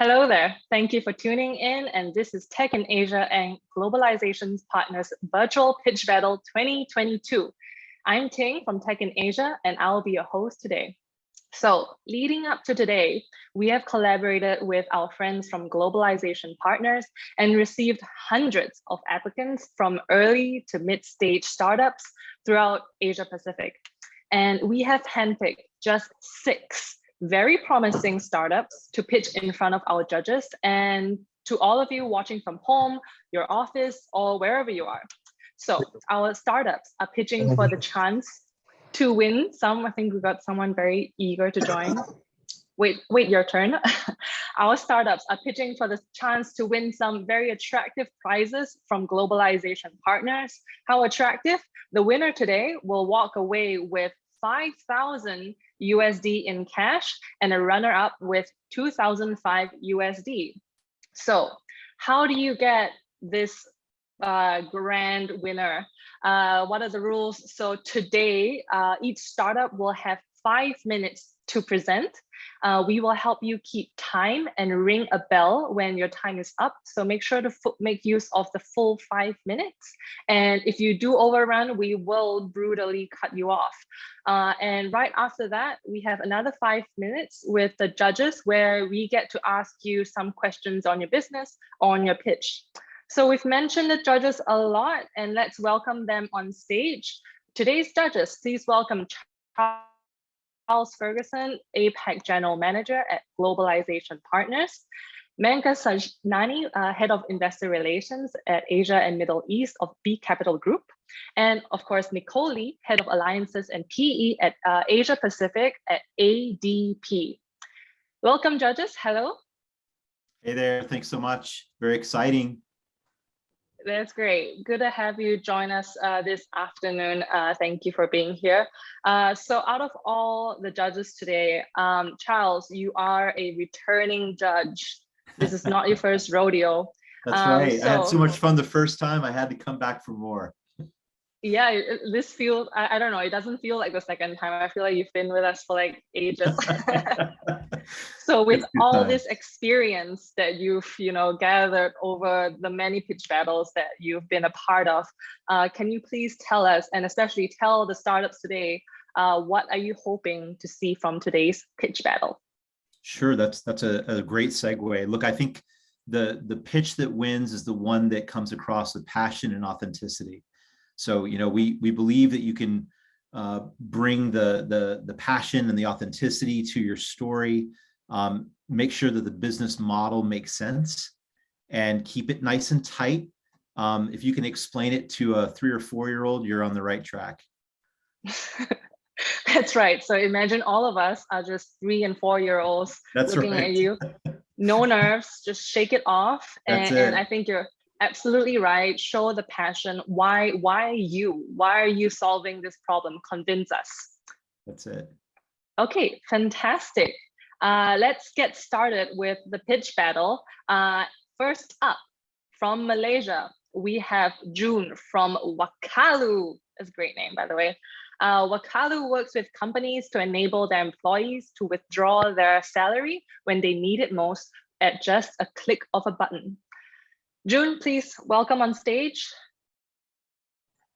Hello there. Thank you for tuning in. And this is Tech in Asia and Globalization Partners Virtual Pitch Battle 2022. I'm Ting from Tech in Asia, and I'll be your host today. So leading up to today, we have collaborated with our friends from Globalization Partners and received hundreds of applicants from early to mid-stage startups throughout Asia Pacific. And we have handpicked just 6 very promising startups to pitch in front of our judges, and to all of you watching from home, your office, or wherever you are. So our startups are pitching for the chance to win some. I think we got someone very eager to join. Wait, your turn. Our startups are pitching for the chance to win some very attractive prizes from Globalization Partners. How attractive? The winner today will walk away with 5,000 USD in cash and a runner-up with 2,005 USD. So how do you get this grand winner? What are the rules? So today, each startup will have 5 minutes to present. We will help you keep time and ring a bell when your time is up. So make sure to make use of the full 5 minutes. And if you do overrun, we will brutally cut you off. And right after that, we have another 5 minutes with the judges where we get to ask you some questions on your business or on your pitch. So we've mentioned the judges a lot, and let's welcome them on stage. Today's judges, please welcome Charles Ferguson, APAC General Manager at Globalization Partners, Menka Sajnani, Head of Investor Relations at Asia and Middle East of B Capital Group, and of course, Nicole Lee, Head of Alliances and PE at Asia Pacific at ADP. Welcome, judges. Hello. Hey there. Thanks so much. Very exciting. That's great. Good to have you join us this afternoon. Thank you for being here. So out of all the judges today, Charles, you are a returning judge. This is not your first rodeo. That's right. I had so much fun the first time. I had to come back for more. Yeah, this feels, I don't know, it doesn't feel like the second time. I feel like you've been with us for like ages. So with all this experience that you've gathered over the many pitch battles that you've been a part of, can you please tell us, and especially tell the startups today, what are you hoping to see from today's pitch battle? Sure, that's a great segue. Look, I think the pitch that wins is the one that comes across with passion and authenticity. So, we believe that you can bring the passion and the authenticity to your story, make sure that the business model makes sense, and keep it nice and tight. If you can explain it to a 3 or 4-year-old, you're on the right track. That's right. So imagine all of us are just 3 and 4-year-olds looking at you. No nerves, just shake it off. And I think you're absolutely right. Show the passion. Why you? Why are you solving this problem? Convince us. That's it. Okay, fantastic. Let's get started with the pitch battle. First up, from Malaysia, we have Joon from Wakalu. That's a great name, by the way. Wakalu works with companies to enable their employees to withdraw their salary when they need it most at just a click of a button. Joon, please welcome on stage.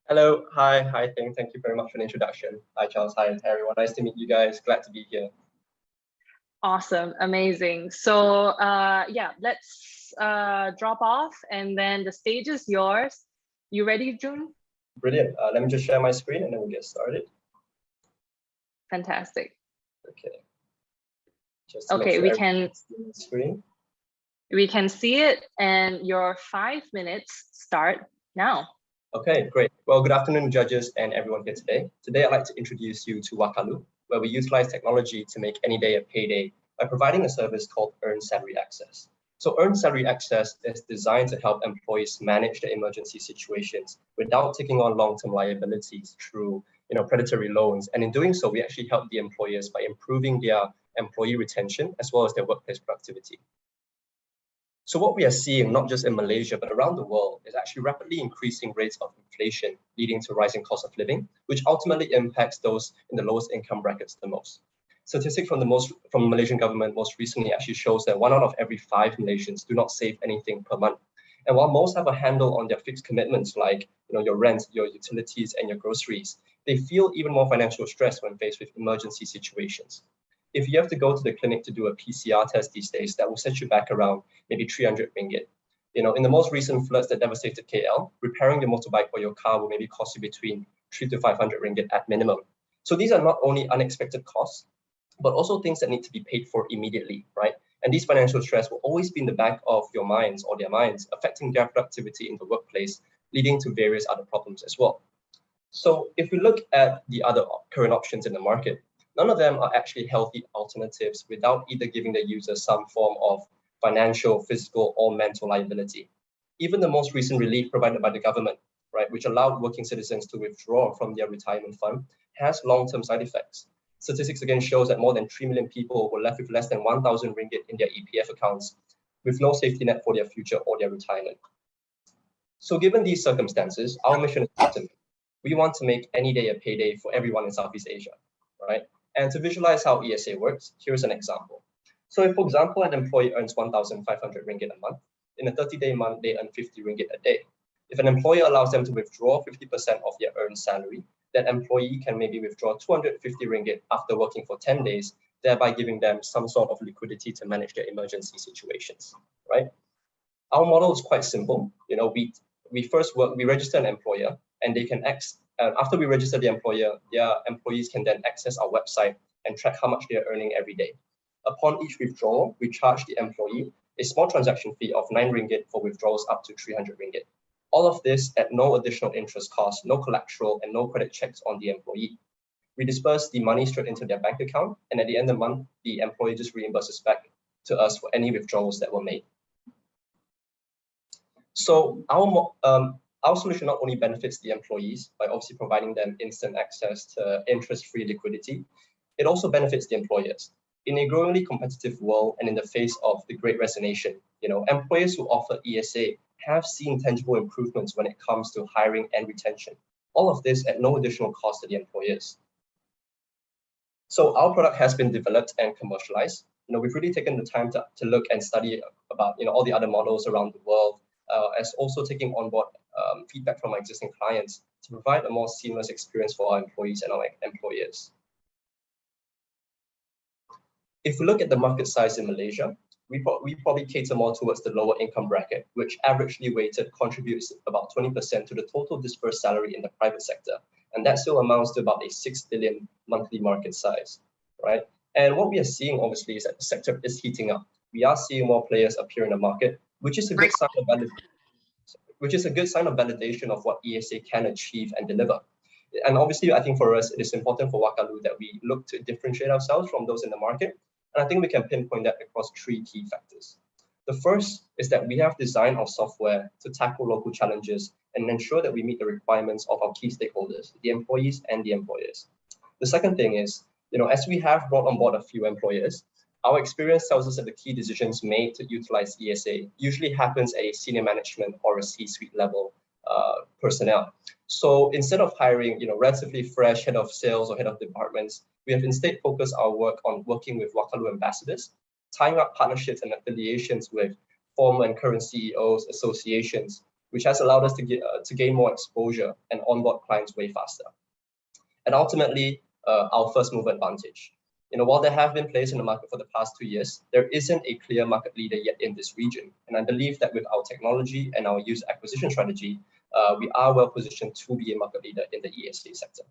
Hello, hi, Ting. Thank you very much for the introduction. Hi, Charles. Hi, everyone. Nice to meet you guys. Glad to be here. Awesome, amazing. So yeah, let's drop off, and then the stage is yours. You ready, Joon? Brilliant. Let me just share my screen, and then we'll get started. Fantastic. Okay. Just okay, we can see the screen. We can see it, and your 5 minutes start now. Okay, great. Well, good afternoon, judges and everyone here today. Today, I'd like to introduce you to Wakalu, where we utilize technology to make any day a payday by providing a service called Earned Salary Access. So Earned Salary Access is designed to help employees manage their emergency situations without taking on long-term liabilities through predatory loans. And in doing so, we actually help the employers by improving their employee retention as well as their workplace productivity. So what we are seeing, not just in Malaysia, but around the world, is actually rapidly increasing rates of inflation, leading to rising cost of living, which ultimately impacts those in the lowest income brackets the most. Statistics from the Malaysian government most recently actually shows that 1 out of every 5 Malaysians do not save anything per month. And while most have a handle on their fixed commitments like your rent, your utilities, and your groceries, they feel even more financial stress when faced with emergency situations. If you have to go to the clinic to do a PCR test these days, that will set you back around maybe 300 ringgit. In the most recent floods that devastated KL, repairing your motorbike or your car will maybe cost you between 300 to 500 ringgit at minimum. So these are not only unexpected costs, but also things that need to be paid for immediately, right? And these financial stress will always be in the back of your minds or their minds, affecting their productivity in the workplace, leading to various other problems as well. So if we look at the other current options in the market, none of them are actually healthy alternatives without either giving the user some form of financial, physical, or mental liability. Even the most recent relief provided by the government, right, which allowed working citizens to withdraw from their retirement fund, has long-term side effects. Statistics again shows that more than 3 million people were left with less than 1,000 ringgit in their EPF accounts, with no safety net for their future or their retirement. So given these circumstances, our mission is simple. We want to make any day a payday for everyone in Southeast Asia, right? And to visualize how ESA works, here's an example. So if, for example, an employee earns 1,500 ringgit a month, in a 30-day month, they earn 50 ringgit a day. If an employer allows them to withdraw 50% of their earned salary, that employee can maybe withdraw 250 ringgit after working for 10 days, thereby giving them some sort of liquidity to manage their emergency situations, right? Our model is quite simple. We register an employer, and they can after we register the employer, their employees can then access our website and track how much they are earning every day. Upon each withdrawal, we charge the employee a small transaction fee of 9 ringgit for withdrawals up to 300 ringgit. All of this at no additional interest cost, no collateral, and no credit checks on the employee. We disperse the money straight into their bank account, and at the end of the month, the employee just reimburses back to us for any withdrawals that were made. So our solution not only benefits the employees by obviously providing them instant access to interest-free liquidity, it also benefits the employers. In a growingly competitive world and in the face of the Great Resignation, employers who offer ESA have seen tangible improvements when it comes to hiring and retention. All of this at no additional cost to the employers. So our product has been developed and commercialized. We've really taken the time to look and study about all the other models around the world, as also taking on board feedback from our existing clients to provide a more seamless experience for our employees and our employers. If we look at the market size in Malaysia, we probably cater more towards the lower income bracket, which averagely weighted contributes about 20% to the total dispersed salary in the private sector. And that still amounts to about a 6 billion monthly market size, right? And what we are seeing, obviously, is that the sector is heating up. We are seeing more players appear in the market, which is a good sign of validation of what ESA can achieve and deliver. And obviously, I think for us, it is important for Wakalu that we look to differentiate ourselves from those in the market. And I think we can pinpoint that across 3 key factors. The first is that we have designed our software to tackle local challenges and ensure that we meet the requirements of our key stakeholders, the employees and the employers. The second thing is, as we have brought on board a few employers, our experience tells us that the key decisions made to utilize ESA usually happens at a senior management or a C-suite level personnel. So instead of hiring, relatively fresh head of sales or head of departments, we have instead focused our work on working with Wakalu ambassadors, tying up partnerships and affiliations with former and current CEOs, associations, which has allowed us to gain more exposure and onboard clients way faster. And ultimately, our first mover advantage. While there have been players in the market for the past 2 years, there isn't a clear market leader yet in this region. And I believe that with our technology and our user acquisition strategy, we are well positioned to be a market leader in the ESA sector.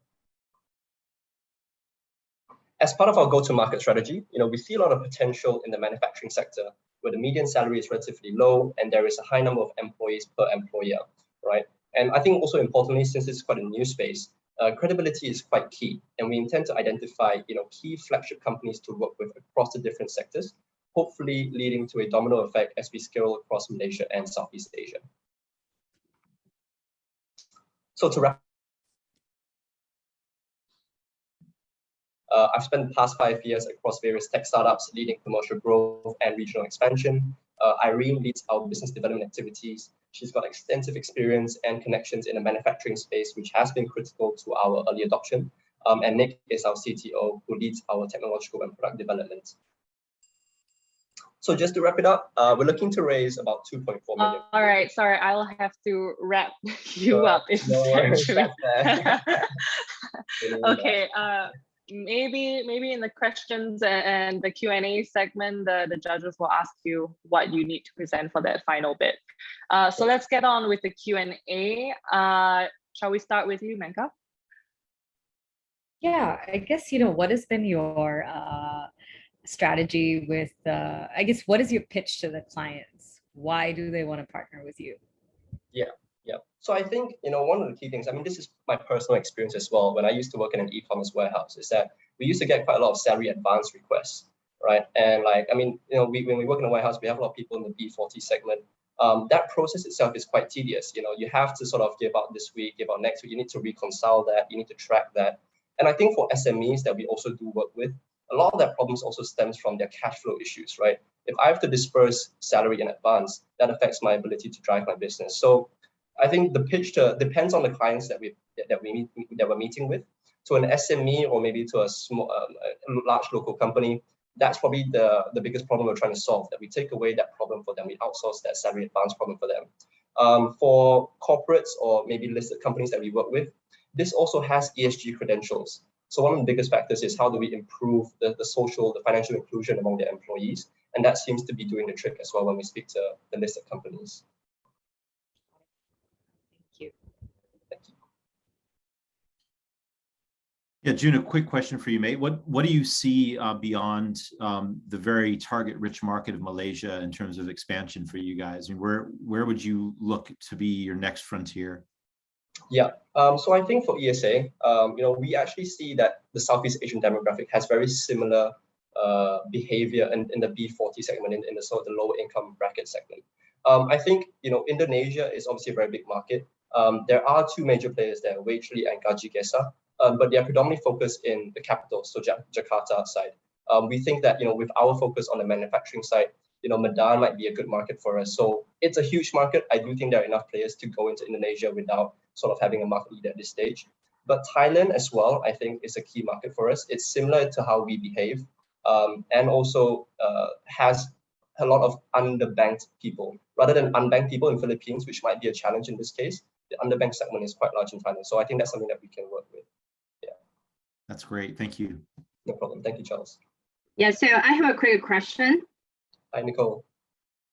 As part of our go-to-market strategy, we see a lot of potential in the manufacturing sector, where the median salary is relatively low and there is a high number of employees per employer, right? And I think also importantly, since it's quite a new space, credibility is quite key, and we intend to identify key flagship companies to work with across the different sectors, hopefully leading to a domino effect as we scale across Malaysia and Southeast Asia. So to wrap, I've spent the past 5 years across various tech startups leading commercial growth and regional expansion. Irene leads our business development activities. She's got extensive experience and connections in the manufacturing space, which has been critical to our early adoption. and Nick is our CTO who leads our technological and product development. So just to wrap it up, we're looking to raise about 2.4 million. All right, sorry, I'll have to wrap you up. Essentially. Okay. Maybe in the questions and the Q&A segment, the judges will ask you what you need to present for that final bit. So let's get on with the Q&A. Shall we start with you, Menka? Yeah, I guess, what has been your strategy with, I guess, what is your pitch to the clients? Why do they want to partner with you? Yeah. So I think, one of the key things, I mean, this is my personal experience as well. When I used to work in an e-commerce warehouse, is that we used to get quite a lot of salary advance requests, right? And when we work in a warehouse, we have a lot of people in the B40 segment. That process itself is quite tedious. You have to sort of give out this week, give out next week. You need to reconcile that. You need to track that. And I think for SMEs that we also do work with, a lot of that problems also stems from their cash flow issues, right? If I have to disperse salary in advance, that affects my ability to drive my business. So I think the pitch depends on the clients that we're meeting with. To an SME or maybe to a large local company, that's probably the biggest problem we're trying to solve. That we take away that problem for them, we outsource that salary advance problem for them. For corporates or maybe listed companies that we work with, this also has ESG credentials. So one of the biggest factors is how do we improve the financial inclusion among their employees, and that seems to be doing the trick as well when we speak to the listed companies. Yeah, Joon, a quick question for you, mate. What do you see beyond the very target-rich market of Malaysia in terms of expansion for you guys? I mean, where would you look to be your next frontier? Yeah, so I think for ESA, we actually see that the Southeast Asian demographic has very similar behavior in the B40 segment, in the sort of the lower income bracket segment. I think Indonesia is obviously a very big market. There are two major players there, Weir and Gaji Gesa. But they are predominantly focused in the capital, so Jakarta side. We think that with our focus on the manufacturing side, Medan might be a good market for us. So it's a huge market. I do think there are enough players to go into Indonesia without sort of having a market leader at this stage. But Thailand as well, I think, is a key market for us. It's similar to how we behave, and also has a lot of underbanked people rather than unbanked people in Philippines, which might be a challenge in this case. The underbanked segment is quite large in Thailand, so I think that's something that we can work with. That's great. Thank you. No problem. Thank you, Charles. Yeah, so I have a quick question. Hi, Nicole.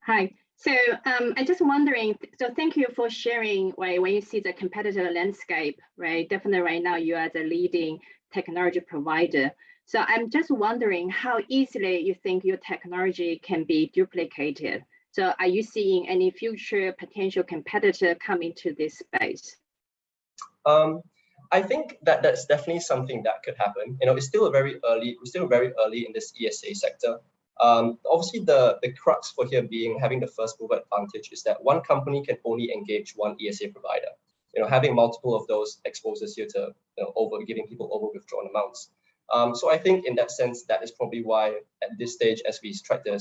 Hi. So I'm just wondering, so thank you for sharing, right, when you see the competitive landscape, right? Definitely right now you are the leading technology provider. So I'm just wondering how easily you think your technology can be duplicated. So are you seeing any future potential competitor come into this space? I think that that's definitely something that could happen. It's still very early in this ESA sector. Obviously, the crux for here being having the first mover advantage is that one company can only engage one ESA provider. Having multiple of those exposes you to giving people over withdrawn amounts. So I think in that sense, that is probably why at this stage, as we try to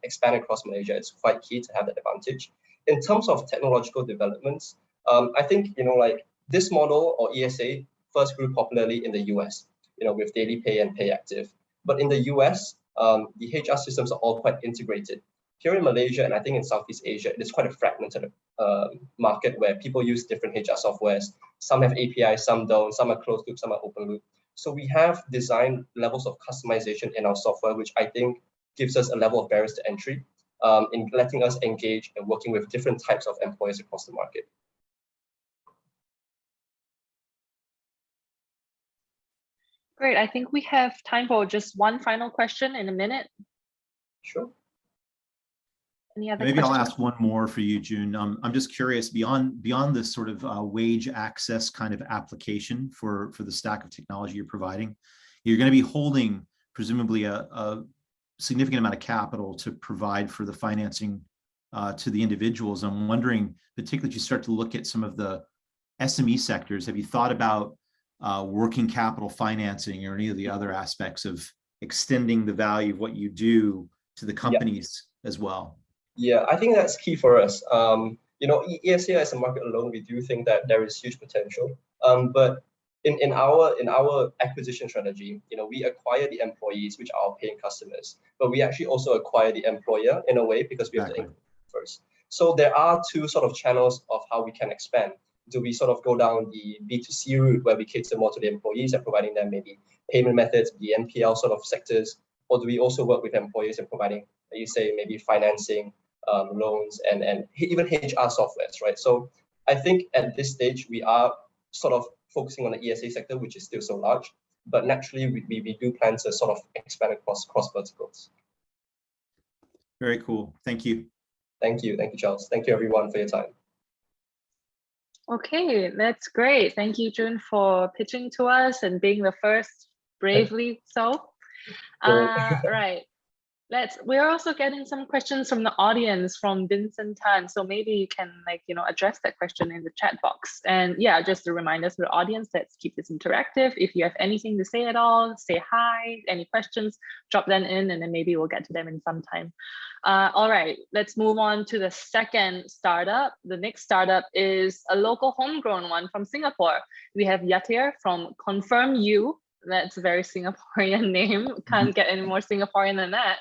expand across Malaysia, it's quite key to have that advantage. In terms of technological developments, I think this model or ESA first grew popularly in the US, with Daily Pay and Pay Active. But in the US, the HR systems are all quite integrated. Here in Malaysia, and I think in Southeast Asia, it is quite a fragmented market where people use different HR softwares. Some have APIs, some don't, some are closed loop, some are open loop. So we have design levels of customization in our software, which I think gives us a level of barriers to entry in letting us engage and working with different types of employers across the market. Great. I think we have time for just one final question in a minute. Sure. Any other Maybe questions? I'll ask one more for you, Joon. I'm just curious, beyond this sort of wage access kind of application for the stack of technology you're providing, you're going to be holding presumably a significant amount of capital to provide for the financing to the individuals. I'm wondering, particularly as you start to look at some of the SME sectors, have you thought about working capital financing or any of the other aspects of extending the value of what you do to the companies as well? Yeah, I think that's key for us. ESA as a market alone, we do think that there is huge potential. But in our acquisition strategy, we acquire the employees, which are our paying customers, but we actually also acquire the employer in a way because we have to income first. So there are two sort of channels of how we can expand. Do we sort of go down the B2C route where we cater more to the employees and providing them maybe payment methods, the NPL sort of sectors, or do we also work with employers and providing, you say, maybe financing, loans, and even HR softwares, right? So I think at this stage, we are sort of focusing on the ESA sector, which is still so large, but naturally we do plan to sort of expand across verticals. Very cool. Thank you. Thank you, Charles. Thank you everyone for your time. Okay, that's great. Thank you, Joon, for pitching to us and being the first, bravely so. Right. We're also getting some questions from the audience from Vincent Tan. So maybe you can address that question in the chat box. And yeah, just to remind us, the audience, let's keep this interactive. If you have anything to say at all, say hi, any questions, drop them in, and then maybe we'll get to them in some time. All right, let's move on to the second startup. The next startup is a local homegrown one from Singapore. We have Yatir from ConfirmU. That's a very Singaporean name. Can't get any more Singaporean than that.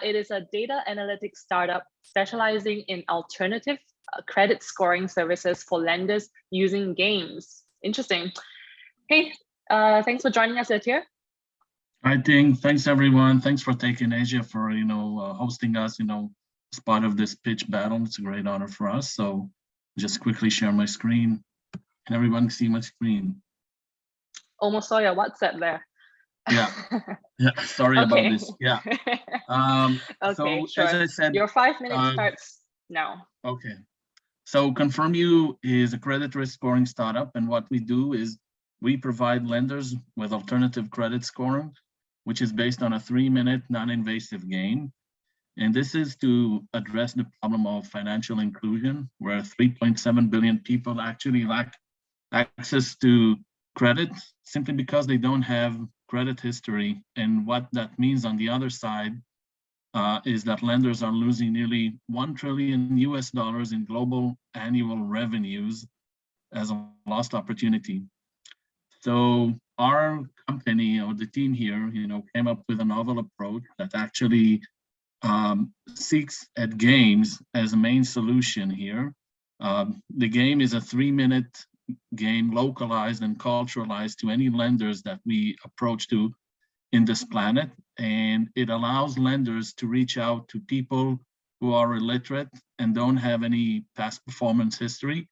It is a data analytics startup specializing in alternative credit scoring services for lenders using games. Interesting. Hey, thanks for joining us, Yatir. Hi, Ting. Thanks, everyone. Thanks for taking Asia for hosting us. As part of this pitch battle. It's a great honor for us. So just quickly share my screen. Can everyone see my screen? Almost saw your WhatsApp there. Yeah. Sorry about this. Yeah. Okay, so sure. as I said, your 5 minutes starts now. Okay. So ConfirmU is a credit risk scoring startup, and what we do is we provide lenders with alternative credit scoring, which is based on a 3-minute non-invasive game. And this is to address the problem of financial inclusion, where 3.7 billion people actually lack access to credit simply because they don't have credit history. And what that means on the other side is that lenders are losing nearly $1 trillion in global annual revenues as a lost opportunity. So our company, or the team here, came up with a novel approach that actually seeks at games as a main solution here. The game is a 3-minute game, localized and culturalized to any lenders that we approach to in this planet. And it allows lenders to reach out to people who are illiterate and don't have any past performance history.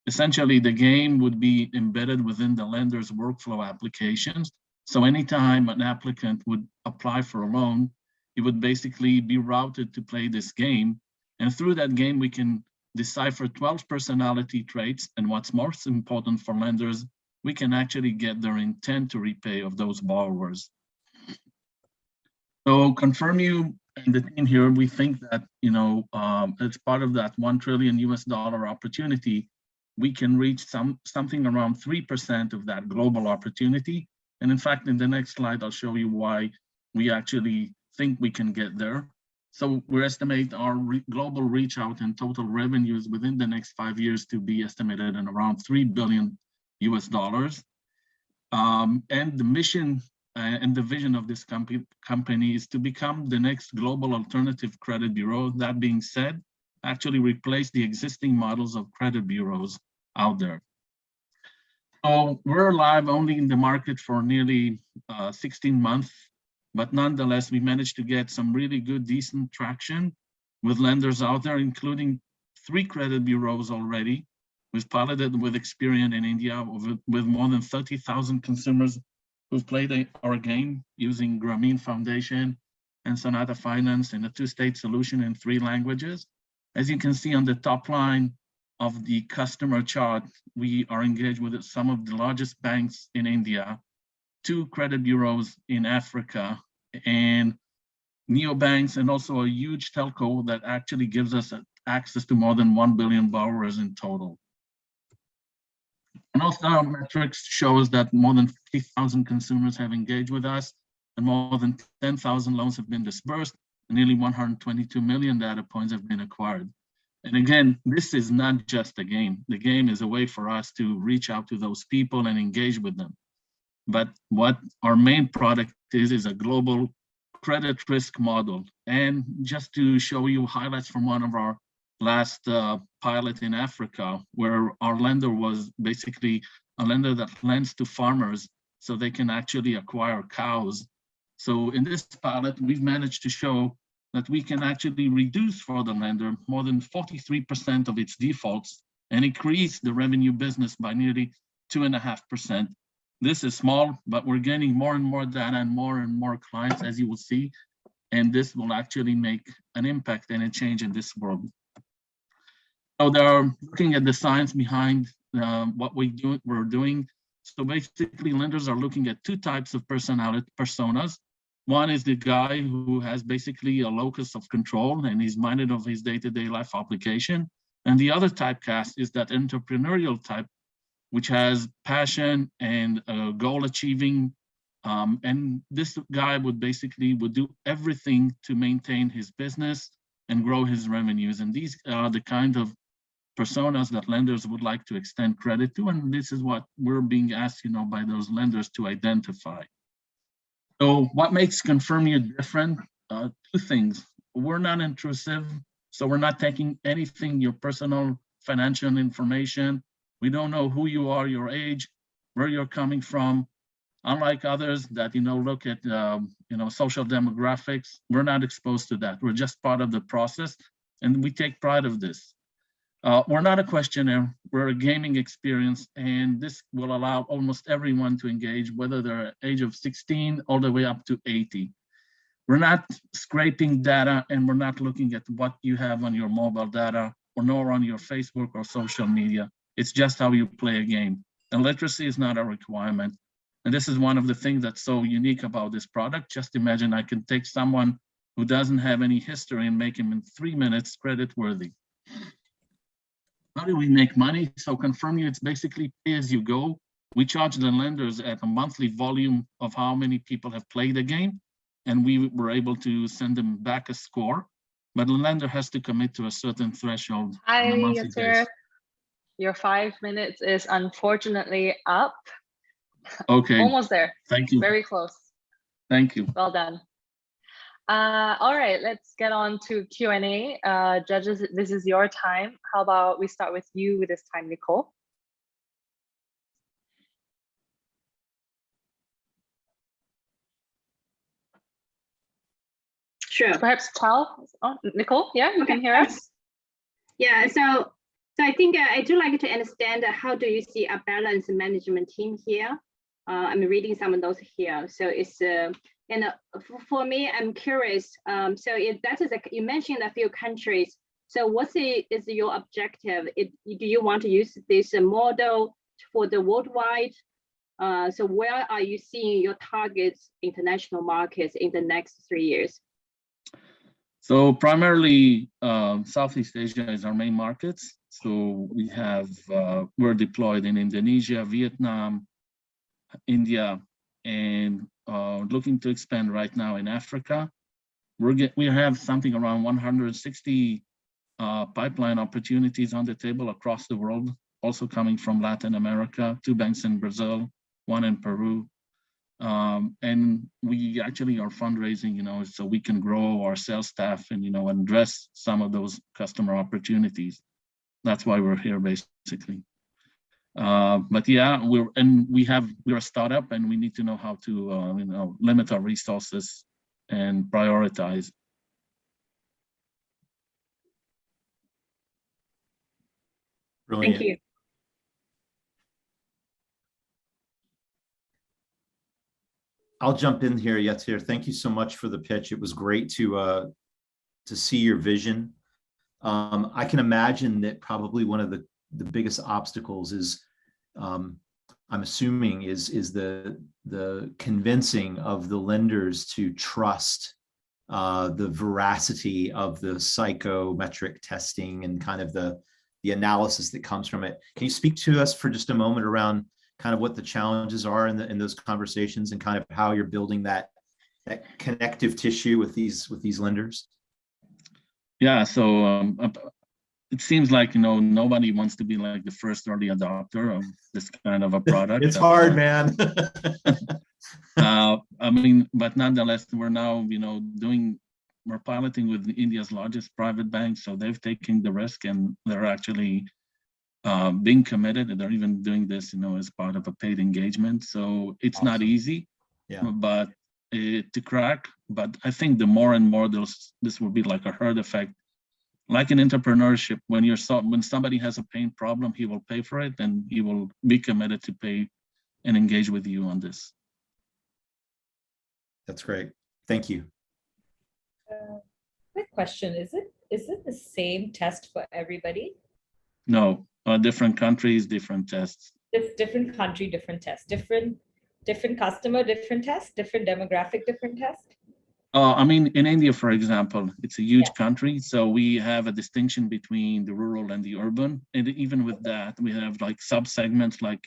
Essentially, the game would be embedded within the lender's workflow applications. So anytime an applicant would apply for a loan, he would basically be routed to play this game. And through that game, we can decipher 12 personality traits. And what's most important for lenders, we can actually get their intent to repay of those borrowers. So ConfirmU and the team here, we think that, as part of that $1 trillion opportunity, we can reach something around 3% of that global opportunity. And in fact, in the next slide, I'll show you why we actually think we can get there. So we estimate our global reach out and total revenues within the next 5 years to be estimated at around $3 billion. And the mission and the vision of this company is to become the next global alternative credit bureau. That being said, actually replace the existing models of credit bureaus out there. So we're live only in the market for nearly 16 months, but nonetheless, we managed to get some really good, decent traction with lenders out there, including 3 credit bureaus already. We've piloted with Experian in India with more than 30,000 consumers who've played our game using Grameen Foundation and Sonata Finance in a 2-state solution in 3 languages. As you can see on the top line of the customer chart, we are engaged with some of the largest banks in India, 2 credit bureaus in Africa, and neobanks, and also a huge telco that actually gives us access to more than 1 billion borrowers in total. And also our metrics shows that more than 50,000 consumers have engaged with us, and more than 10,000 loans have been disbursed, and nearly 122 million data points have been acquired. And again, this is not just a game. The game is a way for us to reach out to those people and engage with them. But what our main product is a global credit risk model. And just to show you highlights from one of our last pilot in Africa, where our lender was basically a lender that lends to farmers so they can actually acquire cows. So in this pilot, we've managed to show that we can actually reduce for the lender more than 43% of its defaults and increase the revenue business by nearly 2.5%. This is small, but we're gaining more and more data and more clients, as you will see, and this will actually make an impact and a change in this world. So they're looking at the science behind what we're doing. So basically, lenders are looking at two types of personas. One is the guy who has basically a locus of control and he's minded of his day-to-day life obligation. And the other typecast is that entrepreneurial type, which has passion and goal achieving. And this guy would do everything to maintain his business and grow his revenues. And these are the kind of personas that lenders would like to extend credit to. And this is what we're being asked, by those lenders to identify. So what makes ConfirmU different? Two things. We're not intrusive, so we're not taking anything, your personal financial information. We don't know who you are, your age, where you're coming from. Unlike others that, look at, social demographics, we're not exposed to that. We're just part of the process, and we take pride of this. We're not a questionnaire, we're a gaming experience, and this will allow almost everyone to engage, whether they're age of 16 all the way up to 80. We're not scraping data, and we're not looking at what you have on your mobile data or nor on your Facebook or social media. It's just how you play a game. And literacy is not a requirement. And this is one of the things that's so unique about this product. Just imagine I can take someone who doesn't have any history and make him in 3 minutes credit worthy. How do we make money? So ConfirmU, it's basically pay as you go. We charge the lenders at a monthly volume of how many people have played the game, and we were able to send them back a score. But the lender has to commit to a certain threshold on a monthly basis. Your 5 minutes is unfortunately up. Okay. Almost there. Thank you. Very close. Thank you. Well done. All right, let's get on to Q&A. Judges, this is your time. How about we start with you this time, Nicole? Sure. Perhaps Charles. Oh, Nicole, yeah, you can hear us? Yeah, so I think I do like to understand how do you see a balanced management team here? I'm reading some of those here. So it's, for me, I'm curious. So if that is, you mentioned a few countries. So is your objective? Do you want to use this model for the worldwide? So where are you seeing your targets, international markets in the next 3 years? So primarily Southeast Asia is our main markets. So we have, we're deployed in Indonesia, Vietnam, India, and looking to expand right now in Africa. We have something around 160 pipeline opportunities on the table across the world, also coming from Latin America, 2 banks in Brazil, 1 in Peru. And we actually are fundraising, so we can grow our sales staff and, address some of those customer opportunities. That's why we're here, basically. But yeah, we're a startup, and we need to know how to, limit our resources and prioritize. Brilliant. Thank you. I'll jump in here, Yatir. Thank you so much for the pitch. It was great to see your vision. I can imagine that probably one of the biggest obstacles is, I'm assuming, is the convincing of the lenders to trust the veracity of the psychometric testing and kind of the analysis that comes from it. Can you speak to us for just a moment around kind of what the challenges are in those conversations and kind of how you're building that connective tissue with these lenders? Yeah, so it seems like, nobody wants to be like the first early adopter of this kind of a product. It's hard, man. I mean, but nonetheless, we're now, we're piloting with India's largest private bank. So they've taken the risk and they're actually being committed, and they're even doing this, as part of a paid engagement. So it's not easy, but to crack. But I think the more and more this will be like a herd effect. Like in entrepreneurship, when somebody has a pain problem, he will pay for it, and he will be committed to pay and engage with you on this. That's great. Thank you. Quick question: Is it the same test for everybody? No, different countries, different tests. Different country, different test. Different customer, different test. Different demographic, different test. I mean, in India, for example, it's a huge country. So we have a distinction between the rural and the urban. And even with that, we have like sub-segments like,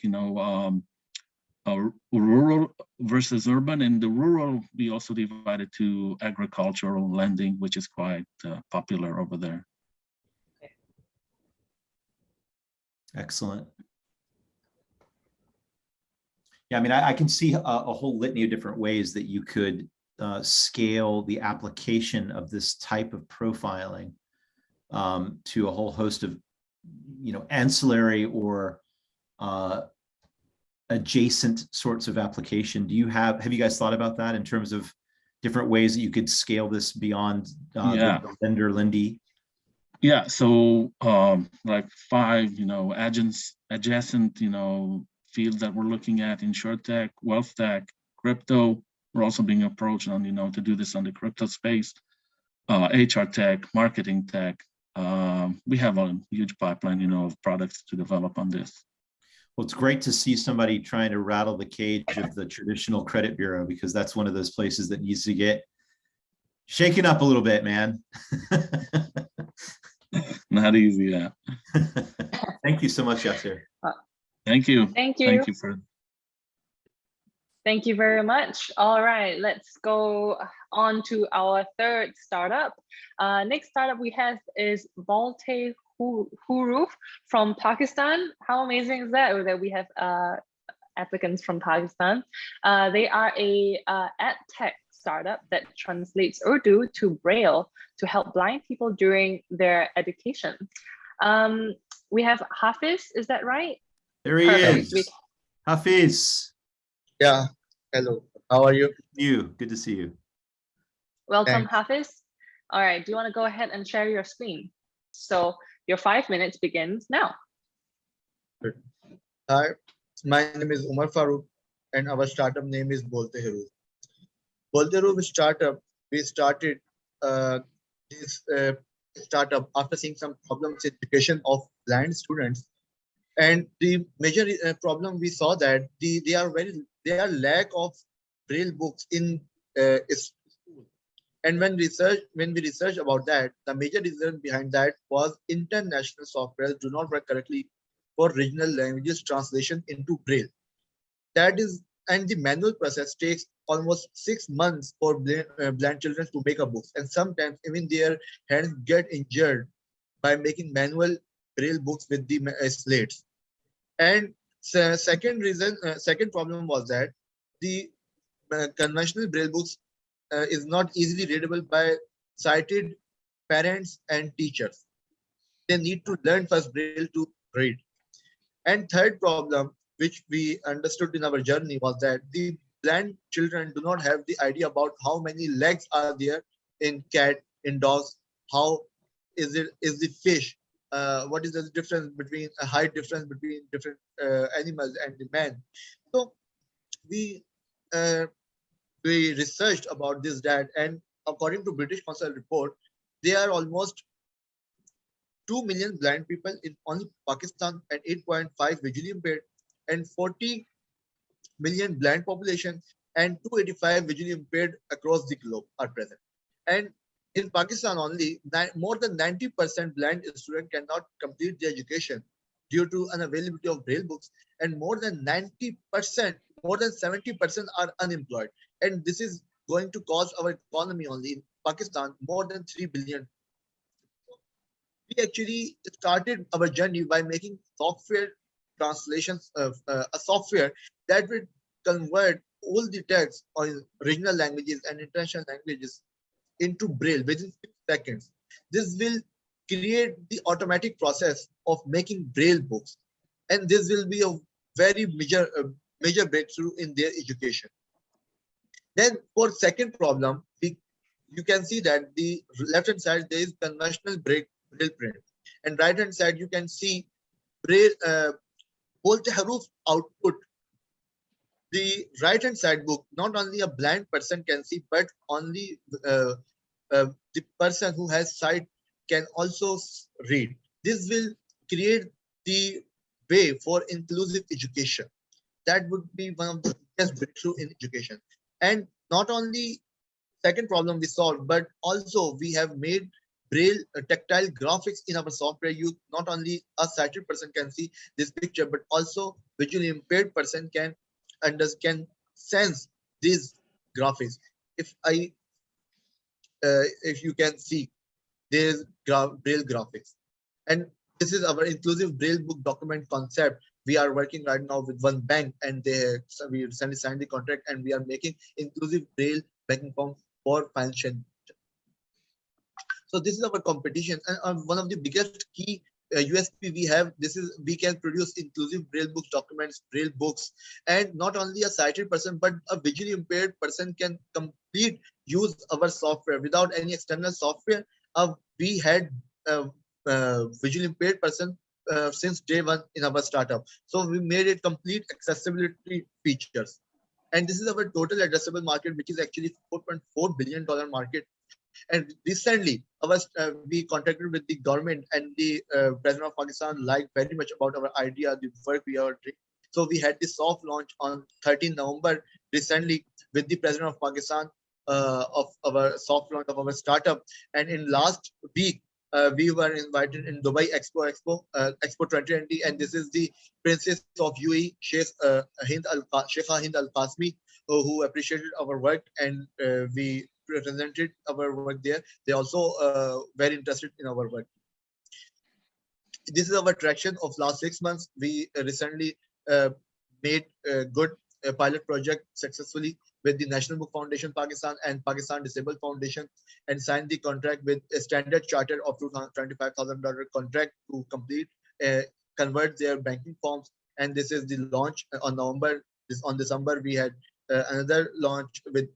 rural versus urban. And the rural, we also divide it to agricultural lending, which is quite popular over there. Okay. Excellent. Yeah, I mean, I can see a whole litany of different ways that you could scale the application of this type of profiling to a whole host of, ancillary or adjacent sorts of application. Have you guys thought about that in terms of different ways that you could scale this beyond the lender lendee? Yeah, so like 5, adjacent, fields that we're looking at: insurtech, wealth tech, crypto. We're also being approached on, to do this on the crypto space, HR tech, marketing tech. We have a huge pipeline, of products to develop on this. Well, it's great to see somebody trying to rattle the cage of the traditional credit bureau, because that's one of those places that needs to get shaken up a little bit, man. Not easy, yeah. Thank you so much, Yatir. Thank you. Thank you. Thank you for. Thank you very much. All right, let's go on to our third startup. Next startup we have is Boltay Huroof from Pakistan. How amazing is that we have applicants from Pakistan? They are a ad tech startup that translates Urdu to Braille to help blind people during their education. We have Hafiz, is that right? There he is. Hafiz. Yeah, hello. How are you? Good to see you. Welcome, Thanks. Hafiz. All right, do you want to go ahead and share your screen? So your 5 minutes begins now. Hi, my name is Umer Farooq, and our startup name is Boltay Huroof. Boltay Huroof startup, we started this startup after seeing some problems in education of blind students. And the major problem we saw that they are lack of Braille books in school. And when we researched about that, the major reason behind that was international software do not work correctly for regional languages translation into Braille. And the manual process takes almost 6 months for blind children to make a book, and sometimes even their hands get injured by making manual Braille books with the slates. And second problem was that the conventional Braille books is not easily readable by sighted parents and teachers. They need to learn first Braille to read. And third problem, which we understood in our journey, was that the blind children do not have the idea about how many legs are there in cat, in dogs, how is the fish, what is the difference between a height difference between different animals and the man. So we researched about this, and according to British Council report, there are almost 2 million blind people in only Pakistan and 8.5 visually impaired, and 40 million blind population and 285 visually impaired across the globe are present. And in Pakistan only, more than 90% blind students cannot complete their education due to unavailability of Braille books, and more than 90%, more than 70% are unemployed. And this is going to cost our economy only in Pakistan more than 3 billion. we actually started our journey by making software translations of a software that will convert all the text on regional languages and international languages into Braille within 6 seconds. This will create the automatic process of making Braille books, and this will be a very major breakthrough in their education. Then for second problem, you can see that the left hand side there is conventional Braille print, and right hand side you can see Braille Boltay Huroof output. The right hand side book, not only a blind person can see, but only the person who has sight can also read. This will create the way for inclusive education. That would be one of the biggest breakthrough in education. And not only second problem we solved, but also we have made Braille tactile graphics in our software. You not only a sighted person can see this picture, but also visually impaired person can sense these graphics. If you can see, there's Braille graphics, and this is our inclusive Braille book document concept. We are working right now with one bank, and we recently signed the contract, and we are making inclusive Braille banking form for financial. So this is our competition, and one of the biggest key USP we have. This is we can produce inclusive Braille books, documents, Braille books, and not only a sighted person, but a visually impaired person can use our software without any external software. We had visually impaired person since day one in our startup. So we made it complete accessibility features. And this is our total addressable market, which is actually $4.4 billion market. And recently, we contacted with the government, and the President of Pakistan liked very much about our idea, the work we are doing. So we had the soft launch on 13 November recently with the President of Pakistan of our soft launch of our startup. And in last week, we were invited in Dubai Expo 2020, and this is the Princess of UAE, Sheikh Hind Al-Qasmi, who appreciated our work, and we represented our work there. They also very interested in our work. This is our traction of last 6 months. We recently made a good pilot project successfully with the National Book Foundation Pakistan and Pakistan Disabled Foundation, and signed the contract with a standard charter of $25,000 contract to convert their banking forms. And this is the launch on November. On December, we had another launch with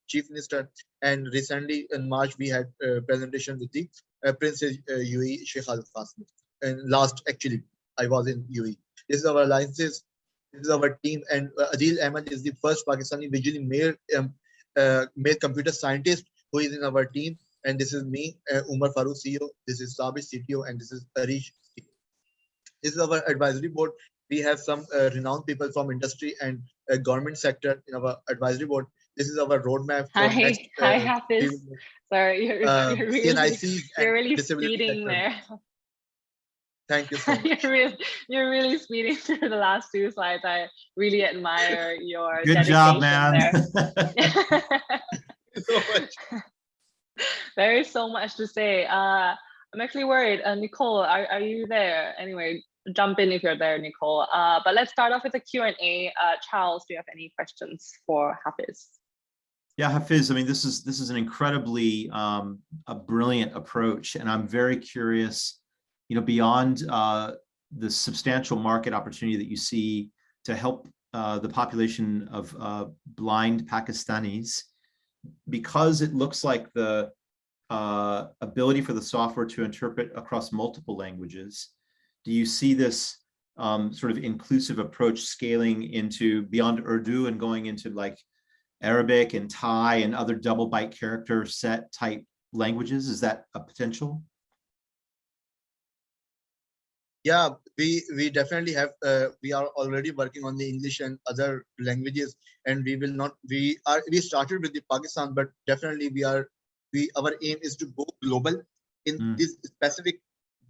Chief Minister, and recently in March we had a presentation with the Princess UAE Sheikh Al Qasmi. And last, actually, I was in UAE. This is our alliances. This is our team, and Adil Ahmed is the first Pakistani visually made computer scientist who is in our team. And this is me, Umer Farooq, CEO. This is Sabir, CTO, and this is Arish. This is our advisory board. We have some renowned people from industry and government sector in our advisory board. This is our roadmap. Hi, Hafiz. Sorry, you're really speeding there. Thank you so much. You're really speeding through the last 2 slides. I really admire your good dedication job, man. There. So much. There is so much to say. I'm actually worried. Nicole, are you there? Anyway, jump in if you're there, Nicole. But let's start off with a Q&A. Charles, do you have any questions for Hafiz? Yeah, Hafiz, I mean, this is an incredibly a brilliant approach, and I'm very curious, beyond the substantial market opportunity that you see to help the population of blind Pakistanis, because it looks like the ability for the software to interpret across multiple languages. Do you see this sort of inclusive approach scaling into beyond Urdu and going into like Arabic and Thai and other double byte character set type languages? Is that a potential? Yeah, we definitely have. We are already working on the English and other languages, and we will not. We started with the Pakistan, but definitely our aim is to go global in this specific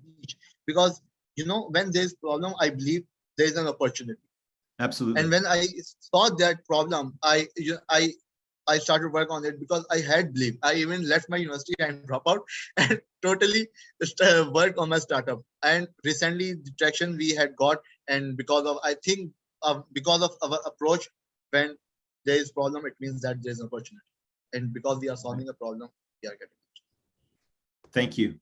niche, because when there's problem, I believe there is an opportunity. Absolutely. And when I saw that problem, I I started work on it because I had belief. I even left my university and drop out and totally work on my startup. And recently the traction we had got, and because of, I think, because of our approach, when there is problem, it means that there is an opportunity. And because we are solving a problem, we are getting it. Thank you.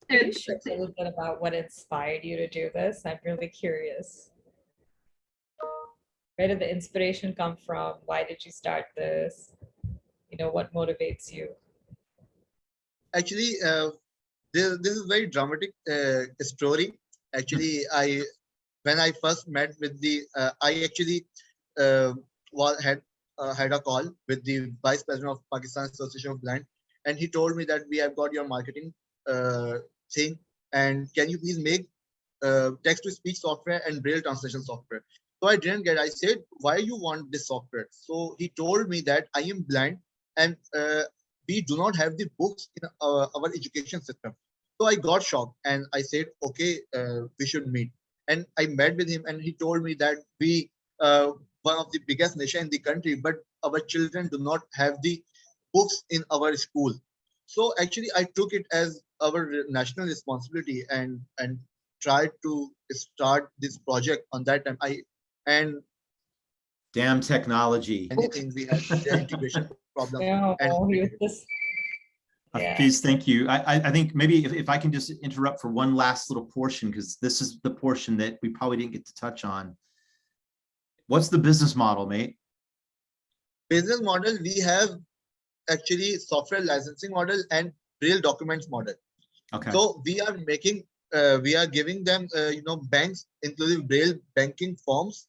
Can you share a little bit about what inspired you to do this? I'm really curious. Where did the inspiration come from? Why did you start this? You know, what motivates you? Actually, this is very dramatic story. Actually, when I first met with the, I actually had a call with the Vice President of Pakistan Association of Blind, and he told me that we have got your marketing thing, and can you please make text-to-speech software and braille translation software? So I didn't get. I said, why you want this software? So he told me that I am blind and we do not have the books in our education system. So I got shocked and I said, okay, we should meet. And I met with him and he told me that we one of the biggest nation in the country, but our children do not have the books in our school. So actually I took it as our national responsibility and tried to start this project on that time. Damn technology. Anything we had the integration problem. No, And Hafiz, thank you. I think maybe if I can just interrupt for one last little portion, because this is the portion that we probably didn't get to touch on. What's the business model, mate? Business model, we have actually software licensing model and real documents model. Okay. So we are making, we are giving them, banks, inclusive braille banking forms,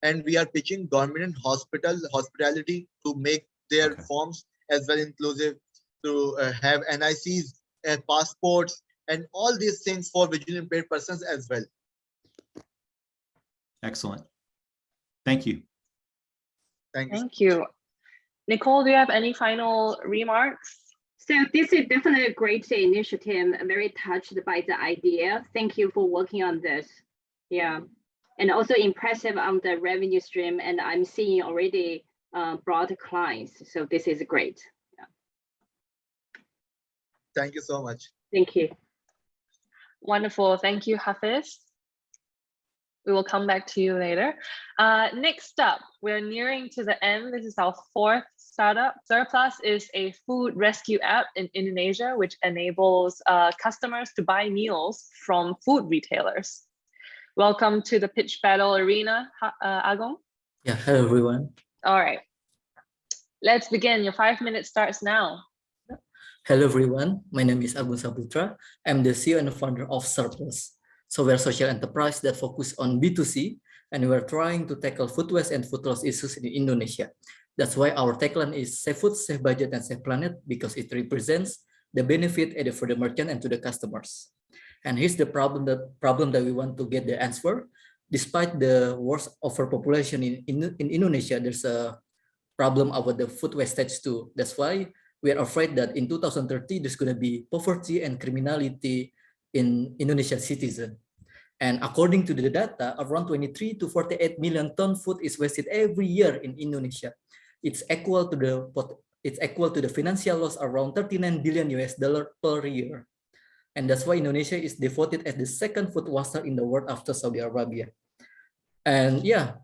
and we are pitching government and hospitality to make their forms as well inclusive, to have NICs, passports, and all these things for visually impaired persons as well. Excellent. Thank you. Thank you. Nicole, do you have any final remarks? So this is definitely a great initiative. I'm very touched by the idea. Thank you for working on this. Yeah, and also impressive on the revenue stream. And I'm seeing already broad clients. So this is great. Yeah. Thank you so much. Thank you. Wonderful. Thank you, Hafiz. We will come back to you later. Next up, we're nearing to the end. This is our fourth startup. Surplus is a food rescue app in Indonesia, which enables customers to buy meals from food retailers. Welcome to the pitch battle arena, Agung. Yeah, hello everyone. All right, let's begin. Your 5 minutes starts now. Hello everyone, my name is Agung Saputra. I'm the CEO and founder of Surplus. So we're a social enterprise that focus on B2C, and we're trying to tackle food waste and food loss issues in Indonesia. That's why our tagline is Save Food, Save Budget, and Save Planet, because it represents the benefit either for the merchant and to the customers. And here's the problem that we want to get the answer. Despite the worst overpopulation in Indonesia, there's a problem about the food wastage too. That's why we are afraid that in 2030, there's going to be poverty and criminality in Indonesian citizen. And according to the data, around 23 to 48 million ton food is wasted every year in Indonesia. It's equal to the financial loss around $39 billion per year. And that's why Indonesia is devoted as the second food waster in the world after Saudi Arabia. And yeah,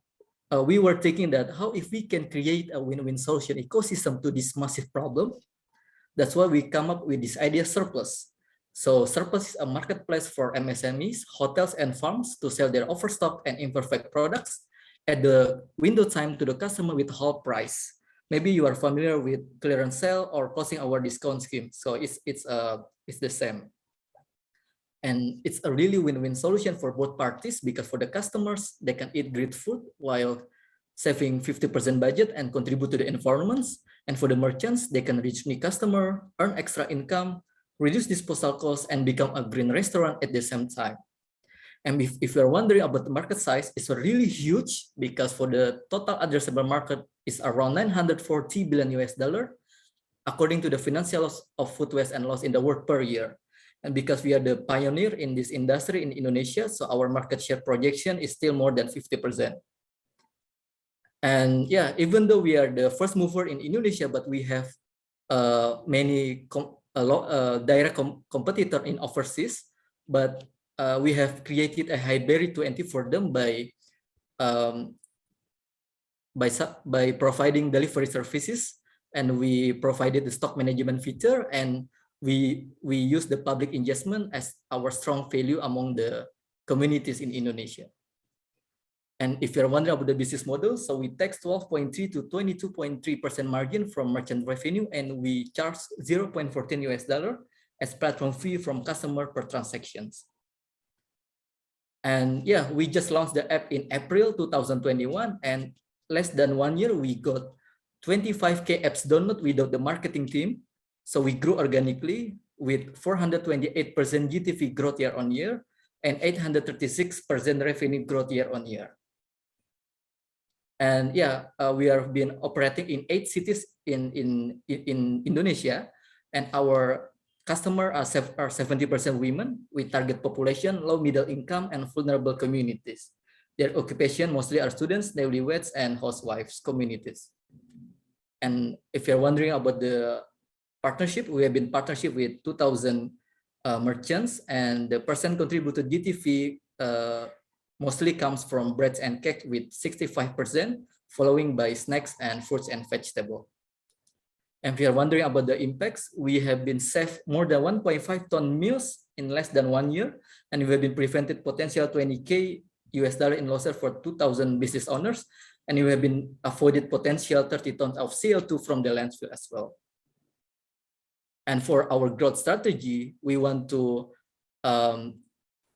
we were thinking that how if we can create a win-win solution ecosystem to this massive problem. That's why we come up with this idea, Surplus. So Surplus is a marketplace for MSMEs, hotels, and farms to sell their overstock and imperfect products at the window time to the customer with whole price. Maybe you are familiar with clearance sale or closing our discount scheme. So it's the same. And it's a really win-win solution for both parties, because for the customers, they can eat great food while saving 50% budget and contribute to the environment. And for the merchants, they can reach new customer, earn extra income, reduce disposal costs, and become a green restaurant at the same time. And if you're wondering about the market size, it's really huge, because for the total addressable market is around $940 billion according to the financial loss of food waste and loss in the world per year. And because we are the pioneer in this industry in Indonesia, so our market share projection is still more than 50%. And yeah, even though we are the first mover in Indonesia, but we have many direct competitor in overseas, but we have created a high barrier to entry for them by providing delivery services, and we provided the stock management feature, and we use the public engagement as our strong value among the communities in Indonesia. And if you're wondering about the business model, so we take 12.3 to 22.3% margin from merchant revenue, and we charge $0.14 as platform fee from customer per transactions. And yeah, we just launched the app in April 2021, and less than 1 year, we got 25K apps download without the marketing team. So we grew organically with 428% GTV growth year on year and 836% revenue growth year on year. And yeah, we have been operating in 8 cities in Indonesia, and our customers are 70% women with target population, low middle income, and vulnerable communities. Their occupation mostly are students, newlyweds, and housewives communities. And if you're wondering about the partnership, we have been partnership with 2,000 merchants, and the percent contributed GTV mostly comes from breads and cake with 65%, following by snacks and fruits and vegetables. And if you're wondering about the impacts, we have been saved more than 1.5 ton meals in less than 1 year, and we have been prevented potential $20K in losses for 2,000 business owners, and we have been avoided potential 30 tons of CO2 from the landfill as well. And for our growth strategy, we want to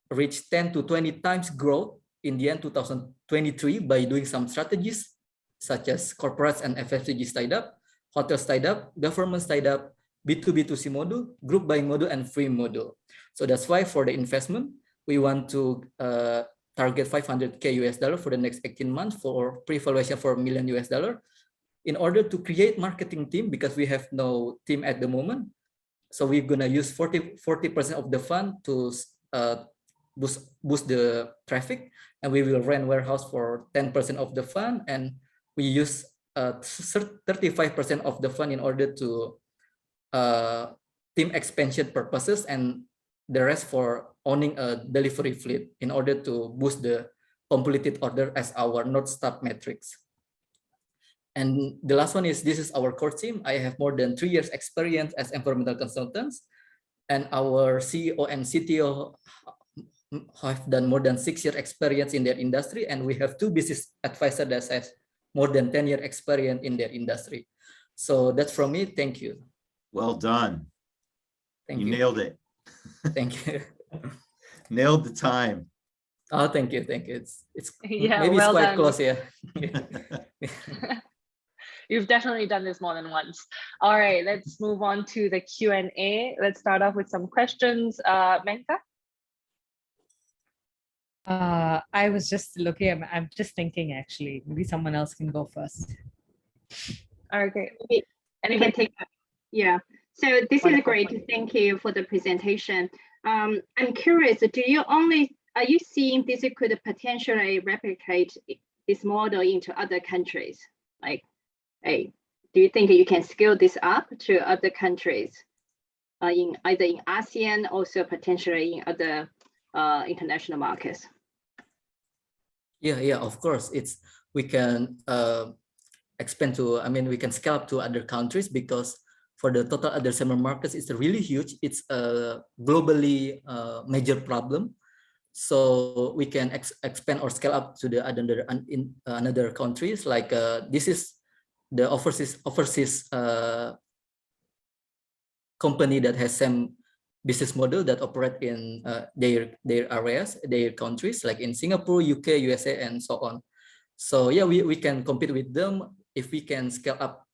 reach 10 to 20 times growth in the end 2023 by doing some strategies such as corporates and FMCG startup, hotel startup, government startup, B2B2C model, group buying model, and free model. So that's why for the investment, we want to target $500K for the next 18 months for pre-valuation for $1 million in order to create marketing team, because we have no team at the moment. So we're gonna use 40% of the fund to boost the traffic, and we will rent warehouse for 10% of the fund, and we use 35% of the fund in order to team expansion purposes, and the rest for owning a delivery fleet in order to boost the completed order as our North Star metrics. And the last one is, this is our core team. I have more than 3 years experience as environmental consultants, and our CEO and CTO have done more than 6 years experience in their industry, and we have 2 business advisors that have more than 10 years experience in their industry. So that's from me. Thank you. Well done. Thank you. Nailed it. Thank you. Nailed the time. Oh, thank you. Thank you. It's Yeah, maybe well it's quite done. close here. You've definitely done this more than once. All right, let's move on to the Q&A. Let's start off with some questions. Menka? I was just looking, I'm just thinking actually, maybe someone else can go first. Okay. I can take that. Yeah. So this is great. Thank you for the presentation. I'm curious, are you seeing this could potentially replicate this model into other countries? Like, do you think you can scale this up to other countries, in either in ASEAN, also potentially in other international markets? Yeah, of course. We can expand to, we can scale up to other countries, because for the total addressable markets, it's really huge. It's a globally major problem. So we can expand or scale up to the another countries. Like this is the overseas company that has some business model that operate in their areas, their countries, like in Singapore, UK, USA, and so on. So yeah, we can compete with them if we can scale up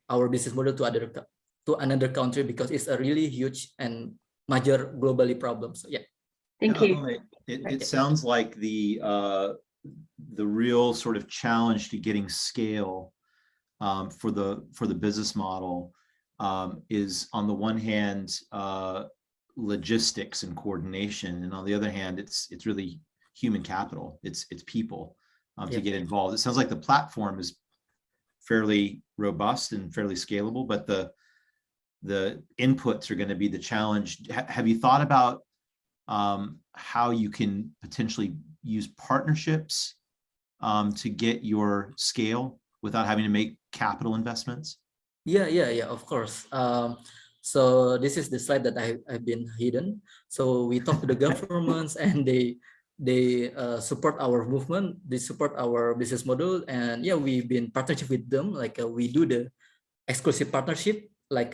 our business model to another country, because it's a really huge and major globally problem. So yeah. Thank you. It sounds like the real sort of challenge to getting scale for the business model is, on the one hand, logistics and coordination, and on the other hand, it's really human capital. It's people. to get involved. It sounds like the platform is fairly robust and fairly scalable, but the inputs are going to be the challenge. Have you thought about how you can potentially use partnerships to get your scale without having to make capital investments? Yeah, of course. So this is the slide that I've been hidden. So we talk to the governments and they support our movement, they support our business model, and yeah, we've been partnership with them. Like we do the exclusive partnership, like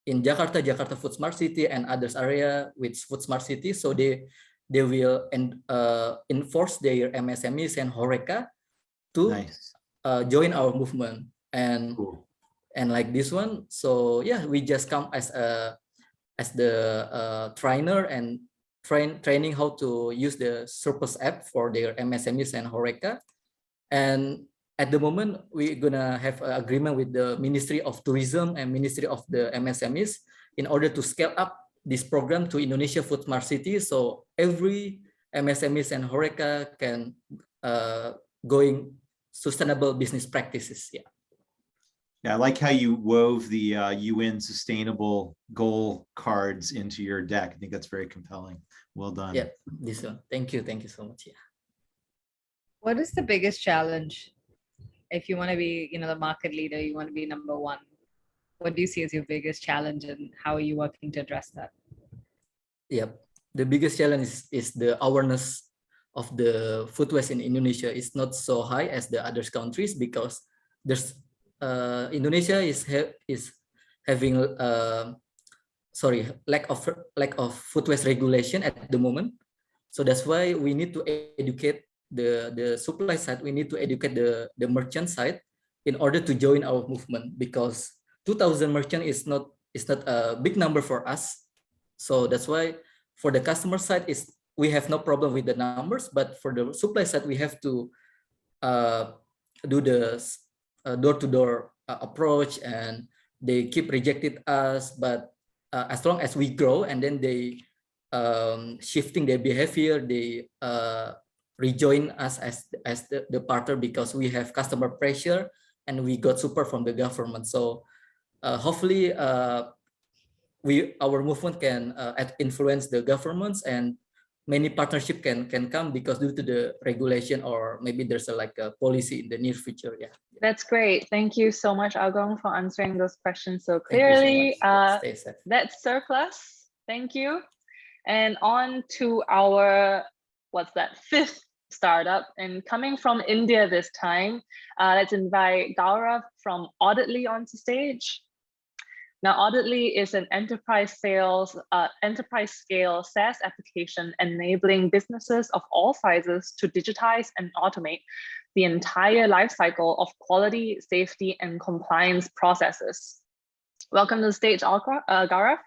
in Jakarta Food Smart City and others area with Food Smart City. So they will enforce their MSMEs and Horeca to join our movement. And cool. And like this one, so yeah, we just come as the trainer and training how to use the Surplus app for their MSMEs and Horeca. And at the moment, we're gonna have an agreement with the Ministry of Tourism and Ministry of the MSMEs in order to scale up this program to Indonesia Food Smart City. So every MSMEs and Horeca can going sustainable business practices. Yeah. Yeah, I like how you wove the UN sustainable goal cards into your deck. I think that's very compelling. Well done. Yeah, this one. Thank you so much. Yeah. What is the biggest challenge? If you want to be, the market leader, you want to be number one. What do you see as your biggest challenge, and how are you working to address that? Yeah, the biggest challenge is the awareness of the food waste in Indonesia is not so high as the other countries, because there's Indonesia is having lack of food waste regulation at the moment. So that's why we need to educate the supply side. We need to educate the merchant side in order to join our movement, because 2,000 merchant is not a big number for us. So that's why for the customer side we have no problem with the numbers, but for the supply side we have to do the door-to-door approach, and they keep rejecting us. But as long as we grow and then they shifting their behavior, they rejoin us as the partner, because we have customer pressure and we got support from the government. So hopefully our movement can influence the governments, and many partnership can come, because due to the regulation, or maybe there's a policy in the near future. Yeah. That's great. Thank you so much, Agung, for answering those questions so clearly. Stay safe. That's surplus. Thank you. And on to our, fifth startup, and coming from India this time, let's invite Gaurav from Auditly onto stage. Now, Auditly is an enterprise scale SaaS application enabling businesses of all sizes to digitize and automate the entire lifecycle of quality, safety, and compliance processes. Welcome to the stage, Gaurav.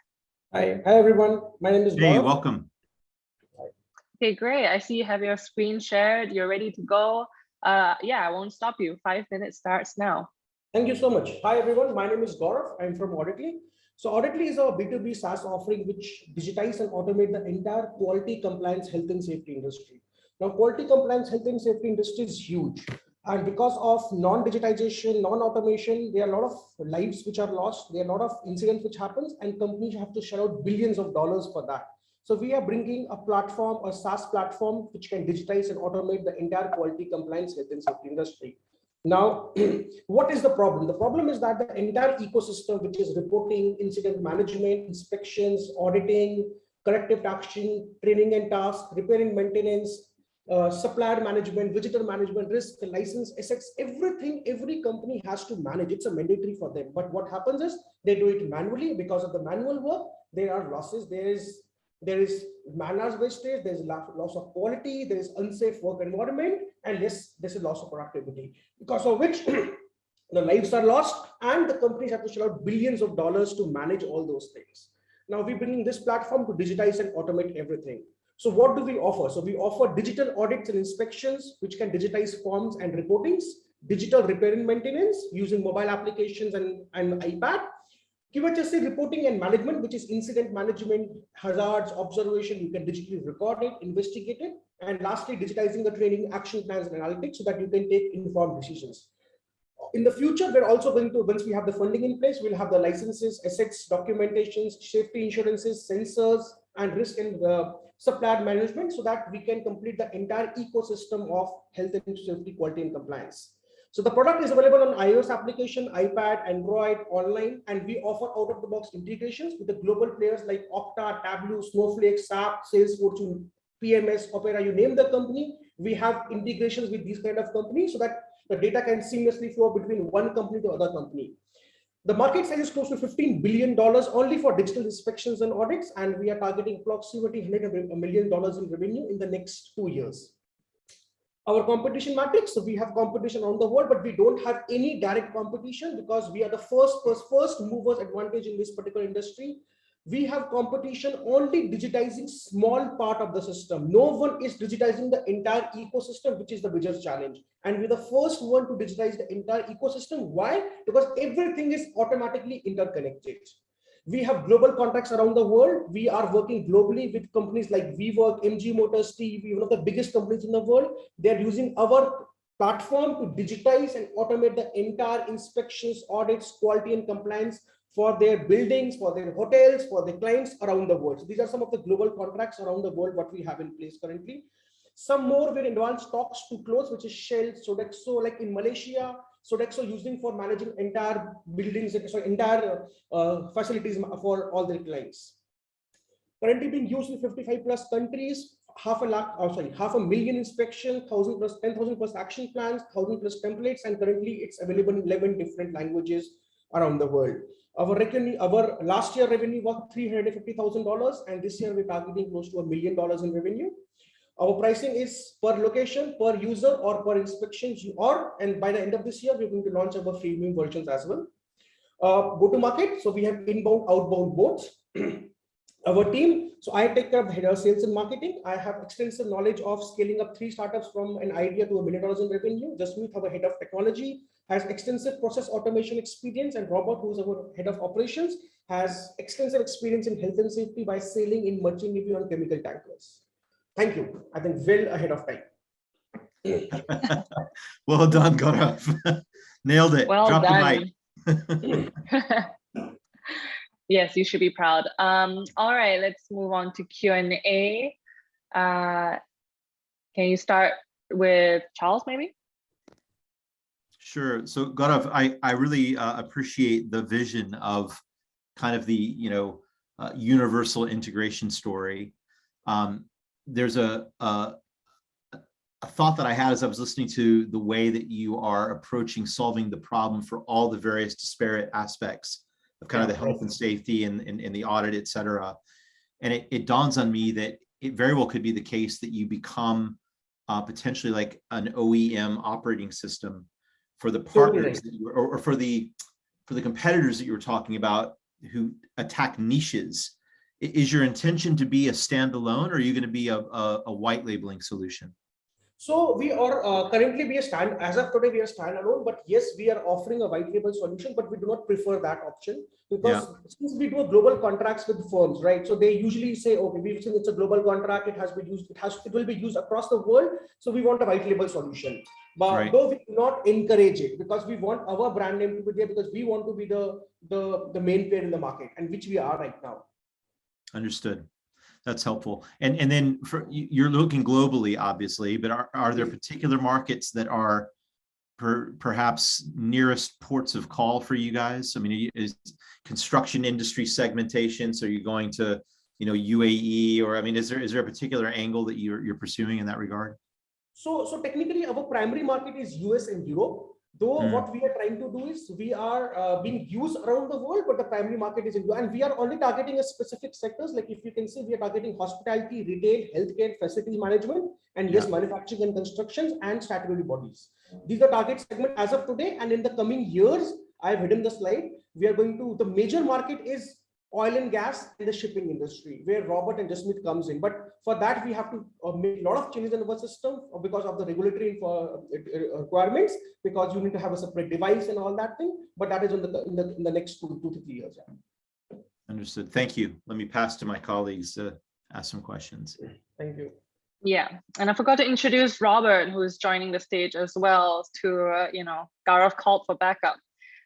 Hi everyone. My name is Gaurav. Hey, welcome. Okay, great. I see you have your screen shared. You're ready to go. Yeah, I won't stop you. 5 minutes starts now. Thank you so much. Hi everyone, my name is Gaurav. I'm from Auditly. So Auditly is a B2B SaaS offering which digitize and automate the entire quality, compliance, health and safety industry. Now, quality, compliance, health and safety industry is huge. And because of non-digitization, non-automation, there are a lot of lives which are lost. There are a lot of incidents which happens, and companies have to shell out billions of dollars for that. So we are bringing a platform, a SaaS platform, which can digitize and automate the entire quality, compliance, health and safety industry. Now, what is the problem? The problem is that the entire ecosystem, which is reporting, incident management, inspections, auditing, corrective action, training and tasks, repair and maintenance, supplier management, visitor management, risk, license, assets, everything every company has to manage. It's a mandatory for them. But what happens is they do it manually. Because of the manual work, there are losses. There is man-hours wastage, there's loss of quality, there is unsafe work environment, and yes, there's a loss of productivity, because of which the lives are lost, and the companies have to shell out billions of dollars to manage all those things. Now we're bringing this platform to digitize and automate everything. So what do we offer? So we offer digital audits and inspections, which can digitize forms and reportings, digital repair and maintenance using mobile applications and iPad, QHSE reporting and management, which is incident management, hazards, observation. You can digitally record it, investigate it, And lastly, digitizing the training, action plans, and analytics so that you can take informed decisions. In the future, we're also going to, once we have the funding in place, we'll have the licenses, assets, documentations, safety insurances, sensors, and risk and supplier management so that we can complete the entire ecosystem of health and safety, quality, and compliance. So the product is available on iOS application, iPad, Android, online, and we offer out-of-the-box integrations with the global players like Okta, Tableau, Snowflake, SAP, Salesforce, PMS, Opera, you name the company. We have integrations with these kind of companies so that the data can seamlessly flow between one company to other company. The market size is close to $15 billion only for digital inspections and audits, and we are targeting approximately $100 million in revenue in the next 2 years. Our competition matrix, so we have competition around the world, but we don't have any direct competition because we are the first movers advantage in this particular industry. We have competition only digitizing small part of the system. No one is digitizing the entire ecosystem, which is the biggest challenge. And we're the first one to digitize the entire ecosystem. Why? Because everything is automatically interconnected. We have global contracts around the world. We are working globally with companies like WeWork, MG Motors, TV, one of the biggest companies in the world. They're using our platform to digitize and automate the entire inspections, audits, quality, and compliance for their buildings, for their hotels, for their clients around the world. So these are some of the global contracts around the world, what we have in place currently. Some more we're in advanced talks to close, which is Shell, Sodexo, like in Malaysia, Sodexo using for managing entire buildings, so entire facilities for all their clients. Currently being used in 55 plus countries, half a million inspections, 1,000 plus, 10,000 plus action plans, 1,000 plus templates, and currently it's available in 11 different languages around the world. Our last year revenue was $350,000, and this year we're targeting close to $1 million in revenue. Our pricing is per location, per user, or per inspections, and by the end of this year, we're going to launch our freemium versions as well. Go to market. So we have inbound, outbound both. Our team. So I take care of the head of sales and marketing. I have extensive knowledge of scaling up 3 startups from an idea to $1 million in revenue. Jasmeet, our head of technology, has extensive process automation experience, and Robert, who's our head of operations, has extensive experience in health and safety by sailing in merchant navy on chemical tankers. Thank you. I think well ahead of time. Well done, Gaurav. Nailed it. Well Drop done. the mic. Yes, you should be proud. All right, let's move on to Q&A. Can you start with Charles, maybe? Sure. So Gaurav, I really appreciate the vision of kind of the universal integration story. There's a thought that I had as I was listening to the way that you are approaching solving the problem for all the various disparate aspects of kind of the health and safety and the audit, et cetera. And it dawns on me that it very well could be the case that you become potentially like an OEM operating system for the partners that you, or for the competitors that you were talking about who attack niches. Is your intention to be a standalone, or are you going to be a white labeling solution? So we are currently as of today we are standalone, but yes, we are offering a white label solution, but we do not prefer that option because since we do a global contracts with firms, right? So they usually say, okay, since it's a global contract, it will be used across the world. So we want a white label solution, but though we do not encourage it because we want our brand name to be there because we want to be the main player in the market, and which we are right now. Understood. That's helpful. And then you're looking globally, obviously, but are there particular markets that are perhaps nearest ports of call for you guys? I mean, is construction industry segmentation? So you're going to, UAE, or I mean, is there a particular angle that you're pursuing in that regard? So technically, our primary market is US and Europe. Though what we are trying to do is we are being used around the world, but the primary market is in India, and we are only targeting a specific sectors. Like if you can see, we are targeting hospitality, retail, healthcare, facilities management, and yes, manufacturing and constructions and statutory bodies. These are target segment as of today, and in the coming years, I've hidden the slide. We are going to, the major market is oil and gas and the shipping industry, where Robert and Jasmeet comes in. But for that, we have to make a lot of changes in our system because of the regulatory requirements, because you need to have a separate device and all that thing. But that is in the next 2 to 3 years. Understood. Thank you. Let me pass to my colleagues to ask some questions. Thank you. Yeah, and I forgot to introduce Robert, who is joining the stage as well. To Gaurav called for backup.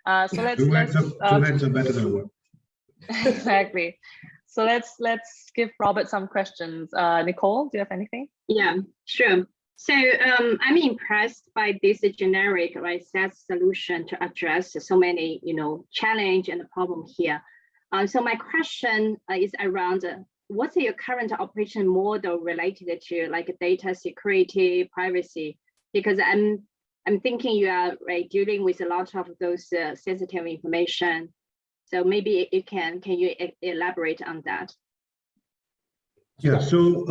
So let's two heads are better than one. Exactly. So let's give Robert some questions. Nicole, do you have anything? Yeah, sure. So I'm impressed by this generic SaaS solution to address so many challenge and problem here. So my question is around what's your current operation model related to like data security, privacy? Because I'm thinking you are dealing with a lot of those sensitive information. So maybe can you elaborate on that? Yeah. So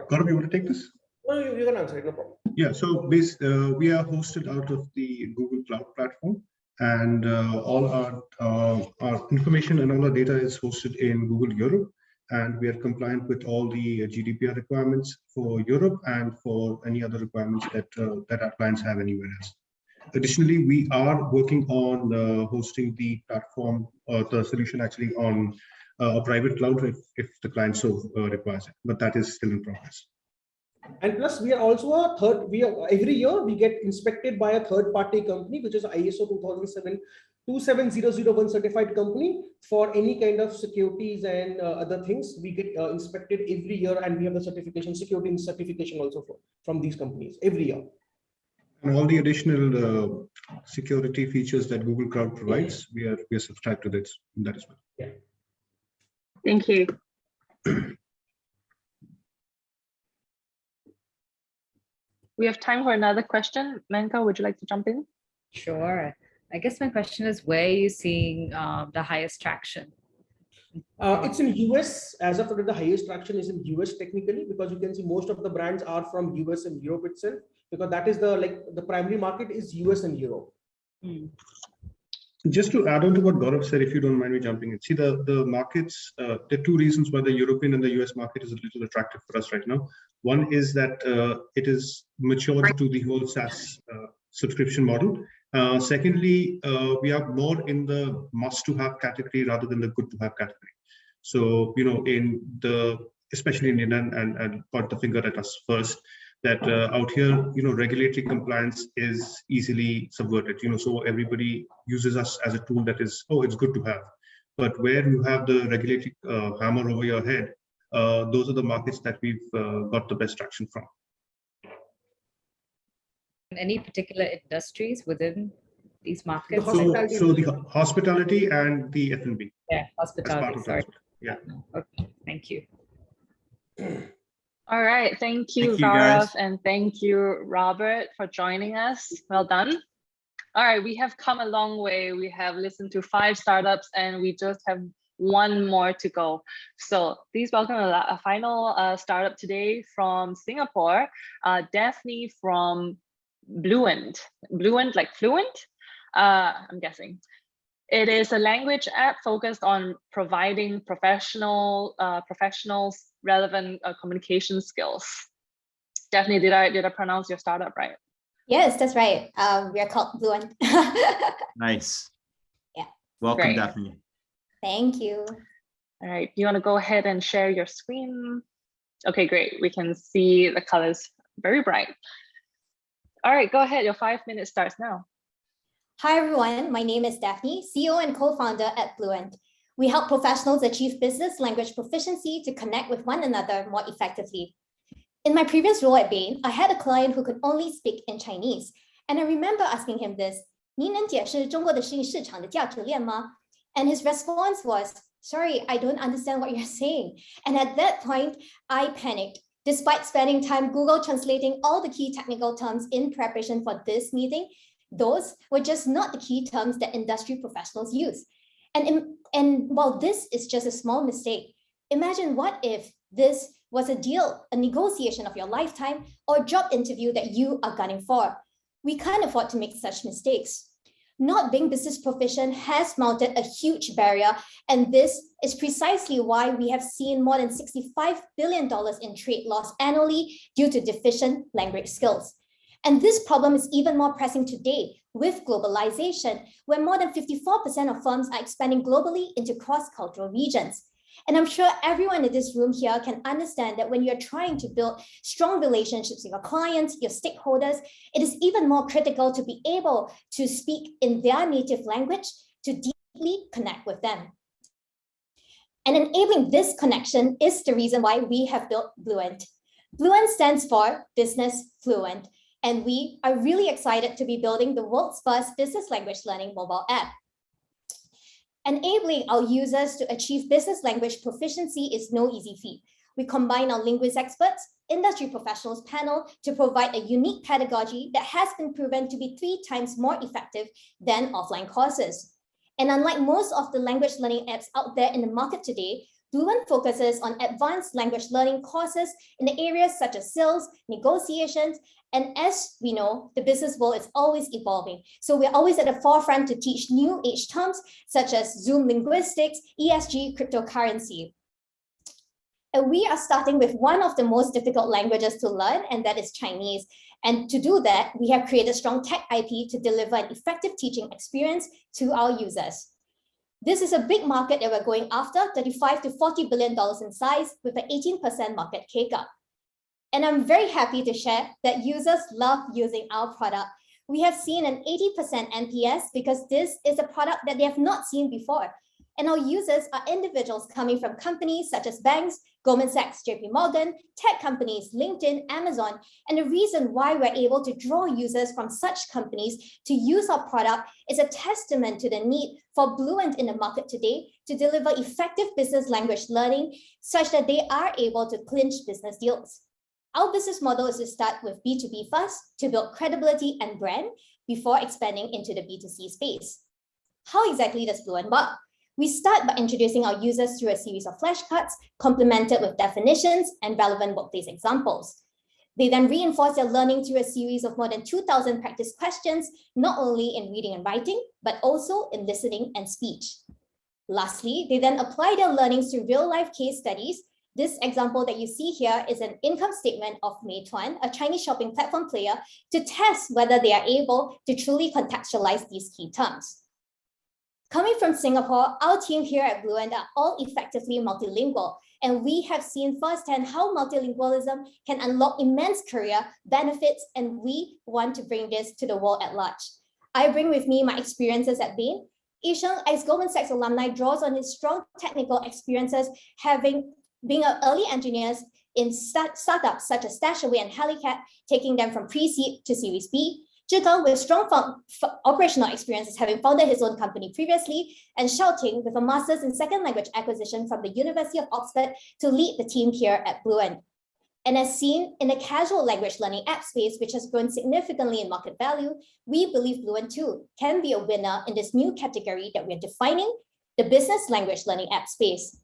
Gaurav, you want to take this? No, you can answer it, no problem. Yeah. So we are hosted out of the Google Cloud platform, and all our information and all our data is hosted in Google Europe, and we are compliant with all the GDPR requirements for Europe and for any other requirements that our clients have anywhere else. Additionally, we are working on hosting the platform or the solution actually on a private cloud if the client so requires it, but that is still in progress. And plus, we are also every year we get inspected by a third-party company, which is ISO 27001 certified company for any kind of securities and other things. We get inspected every year, and we have the certification, security certification also from these companies every year. And all the additional security features that Google Cloud provides, we are subscribed to that as well. Yeah. Thank you. We have time for another question. Menka, would you like to jump in? Sure. I guess my question is, where are you seeing the highest traction? It's in US. As of today, the highest traction is in US technically, because you can see most of the brands are from US and Europe itself, because that is the primary market is US and Europe. Just to add on to what Gaurav said, if you don't mind me jumping in. See, the markets, there are two reasons why the European and the US market is a little attractive for us right now. One is that it is matured to the whole SaaS subscription model. Secondly, we are more in the must-to-have category rather than the good-to-have category. So, especially in India, and point the finger at us first, that out here, regulatory compliance is easily subverted. So everybody uses us as a tool that is, it's good to have. But where you have the regulatory hammer over your head, those are the markets that we've got the best traction from. Any particular industries within these markets? So the hospitality and the F&B. Yeah, hospitality. Sorry. Yeah. Okay, thank you. All right, thank you, Gaurav, and thank you, Robert, for joining us. Well done. All right, we have come a long way. We have listened to 5 startups, and we just have one more to go. So please welcome a final startup today from Singapore, Daphne from Bluente. Bluente, like fluent? I'm guessing. It is a language app focused on providing professionals relevant communication skills. Daphne, did I pronounce your startup right? Yes, that's right. We are called Bluente. Nice. Yeah. Welcome, Great. Daphne. Thank you. All right, you want to go ahead and share your screen? Okay, great. We can see the colors very bright. All right, go ahead. Your 5 minutes starts now. Hi, everyone. My name is Daphne, CEO and co-founder at Bluente. We help professionals achieve business language proficiency to connect with one another more effectively. In my previous role at Bain, I had a client who could only speak in Chinese. And I remember asking him this, 您能解释中国的生意市场的价值链吗? And his response was, sorry, I don't understand what you're saying. And at that point, I panicked. Despite spending time Google translating all the key technical terms in preparation for this meeting, those were just not the key terms that industry professionals use. And while this is just a small mistake, imagine what if this was a deal, a negotiation of your lifetime, or a job interview that you are gunning for. We can't afford to make such mistakes. Not being business proficient has mounted a huge barrier, and this is precisely why we have seen more than $65 billion in trade loss annually due to deficient language skills. And this problem is even more pressing today with globalization, where more than 54% of firms are expanding globally into cross-cultural regions. And I'm sure everyone in this room here can understand that when you're trying to build strong relationships with your clients, your stakeholders, it is even more critical to be able to speak in their native language to deeply connect with them. And enabling this connection is the reason why we have built Bluent. Bluent stands for Business Fluent, and we are really excited to be building the world's first business language learning mobile app. Enabling our users to achieve business language proficiency is no easy feat. We combine our linguist experts, industry professionals panel to provide a unique pedagogy that has been proven to be 3 times more effective than offline courses. And unlike most of the language learning apps out there in the market today, Bluent focuses on advanced language learning courses in the areas such as sales, negotiations, and as we know, the business world is always evolving. So we're always at the forefront to teach new age terms such as Zoom linguistics, ESG, cryptocurrency. And we are starting with one of the most difficult languages to learn, and that is Chinese. And to do that, we have created strong tech IP to deliver an effective teaching experience to our users. This is a big market that we're going after, $35 to $40 billion in size with an 18% market take-up. And I'm very happy to share that users love using our product. We have seen an 80% NPS because this is a product that they have not seen before. And our users are individuals coming from companies such as banks, Goldman Sachs, JP Morgan, tech companies, LinkedIn, Amazon. And the reason why we're able to draw users from such companies to use our product is a testament to the need for Bluent in the market today to deliver effective business language learning such that they are able to clinch business deals. Our business model is to start with B2B first to build credibility and brand before expanding into the B2C space. How exactly does Bluent work? We start by introducing our users through a series of flashcards complemented with definitions and relevant workplace examples. They then reinforce their learning through a series of more than 2,000 practice questions, not only in reading and writing, but also in listening and speech. Lastly, they then apply their learnings to real-life case studies. This example that you see here is an income statement of Meituan, a Chinese shopping platform player, to test whether they are able to truly contextualize these key terms. Coming from Singapore, our team here at Bluent are all effectively multilingual, and we have seen firsthand how multilingualism can unlock immense career benefits, and we want to bring this to the world at large. I bring with me my experiences at Bain. Isheng, ex-Goldman Sachs alumni, draws on his strong technical experiences, being early engineers in startups such as Stashaway and Helicat, taking them from pre-seed to Series B. Zhigang with strong operational experiences, having founded his own company previously, and Xiaoting with a master's in second language acquisition from the University of Oxford to lead the team here at Bluent. And as seen in the casual language learning app space, which has grown significantly in market value, we believe Bluent too can be a winner in this new category that we're defining, the business language learning app space.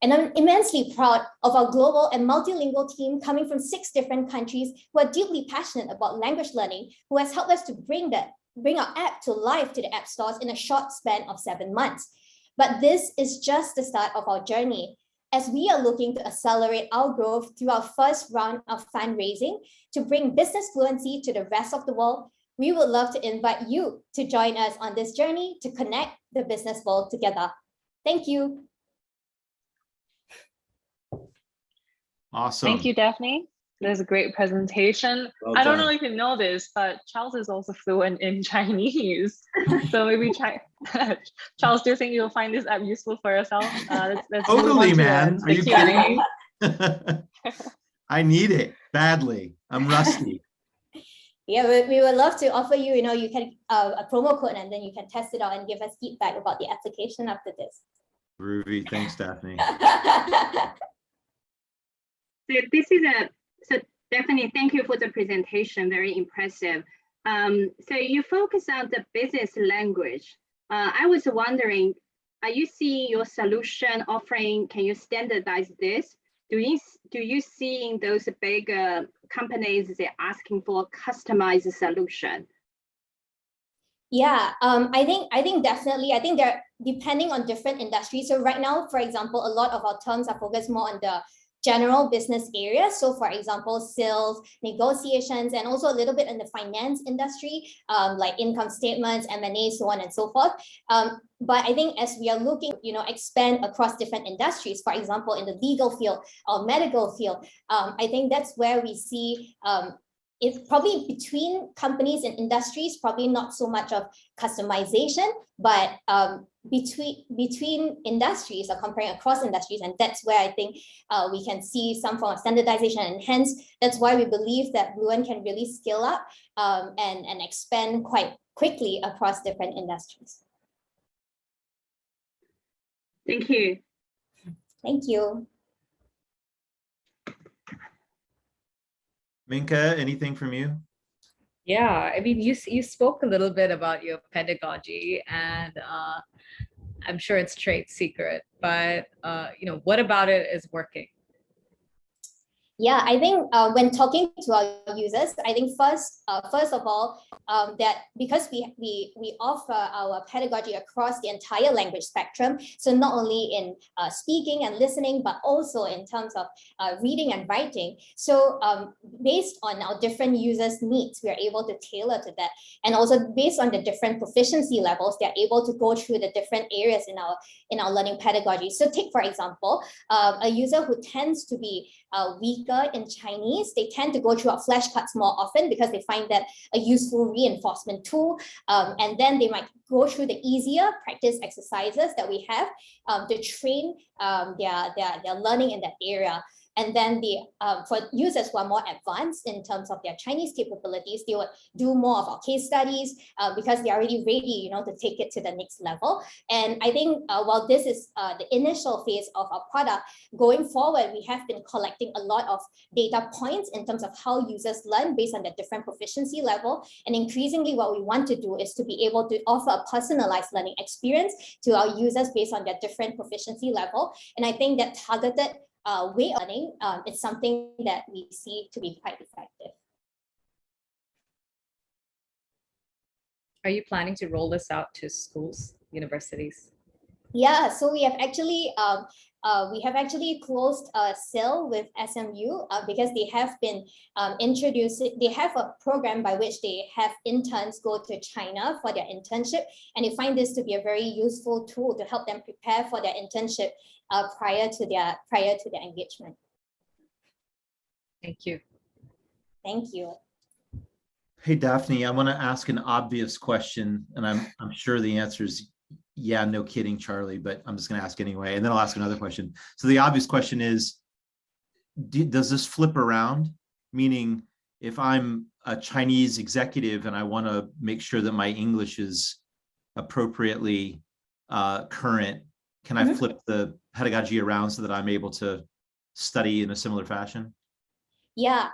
And I'm immensely proud of our global and multilingual team coming from 6 different countries who are deeply passionate about language learning, who has helped us to bring our app to life to the app stores in a short span of 7 months. But this is just the start of our journey. As we are looking to accelerate our growth through our first round of fundraising to bring business fluency to the rest of the world, we would love to invite you to join us on this journey to connect the business world together. Thank you. Awesome. Thank you, Daphne. That was a great presentation. Well I don't done. know if you know this, but Charles is also fluent in Chinese. So maybe Charles, do you think you'll find this app useful for yourself? Let's Totally, man. Are you Q&A. kidding? I need it badly. I'm rusty. Yeah, we would love to offer you, you can a promo code, and then you can test it out and give us feedback about the application after this. Groovy. Thanks, Daphne. So Daphne, thank you for the presentation. Very impressive. So you focus on the business language. I was wondering, are you seeing your solution offering? Can you standardize this? Do you see those big companies they're asking for a customized solution? Yeah, I think definitely. I think they're depending on different industries. So right now, for example, a lot of our terms are focused more on the general business areas. So for example, sales, negotiations, and also a little bit in the finance industry, like income statements, M&A, so on and so forth. But I think as we are looking, expand across different industries, for example, in the legal field or medical field, I think that's where we see it's probably between companies and industries, probably not so much of customization, but between industries or comparing across industries. And that's where I think we can see some form of standardization. And hence, that's why we believe that Bluent can really scale up and expand quite quickly across different industries. Thank you. Thank you. Minka, anything from you? Yeah, I mean, you spoke a little bit about your pedagogy, and I'm sure it's trade secret, but what about it is working? Yeah, I think when talking to our users, I think first of all, that because we offer our pedagogy across the entire language spectrum, so not only in speaking and listening, but also in terms of reading and writing. So based on our different users' needs, we are able to tailor to that. And also based on the different proficiency levels, they're able to go through the different areas in our learning pedagogy. So take, for example, a user who tends to be weaker in Chinese, they tend to go through our flashcards more often because they find that a useful reinforcement tool. And then they might go through the easier practice exercises that we have to train their learning in that area. And then for users who are more advanced in terms of their Chinese capabilities, they would do more of our case studies because they're already ready, to take it to the next level. And I think while this is the initial phase of our product, going forward, we have been collecting a lot of data points in terms of how users learn based on their different proficiency level. And increasingly, what we want to do is to be able to offer a personalized learning experience to our users based on their different proficiency level. And I think that targeted way of learning is something that we see to be quite effective. Are you planning to roll this out to schools, universities? Yeah, so we have actually closed a sale with SMU because they have been they have a program by which they have interns go to China for their internship, and they find this to be a very useful tool to help them prepare for their internship prior to their engagement. Thank you. Thank you. Hey, Daphne, I want to ask an obvious question, and I'm sure the answer is yeah, no kidding, Charlie, but I'm just going to ask anyway, and then I'll ask another question. So the obvious question is, does this flip around? Meaning, if I'm a Chinese executive and I want to make sure that my English is appropriately current, can I flip the pedagogy around so that I'm able to study in a similar fashion? Yeah,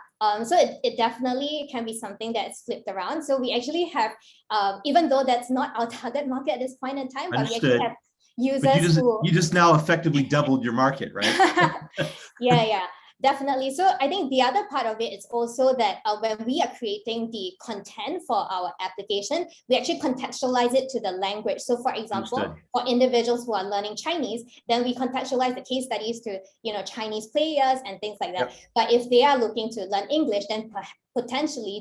so it definitely can be something that's flipped around. So we actually have, even though that's not our target market at this point in time, but we actually have users you just now effectively doubled your market, right? Yeah. Definitely. So I think the other part of it is also that when we are creating the content for our application, we actually contextualize it to the language. So for example, for individuals who are learning Chinese, then we contextualize the case studies to, Chinese players and things like that. Yep. But if they are looking to learn English, then potentially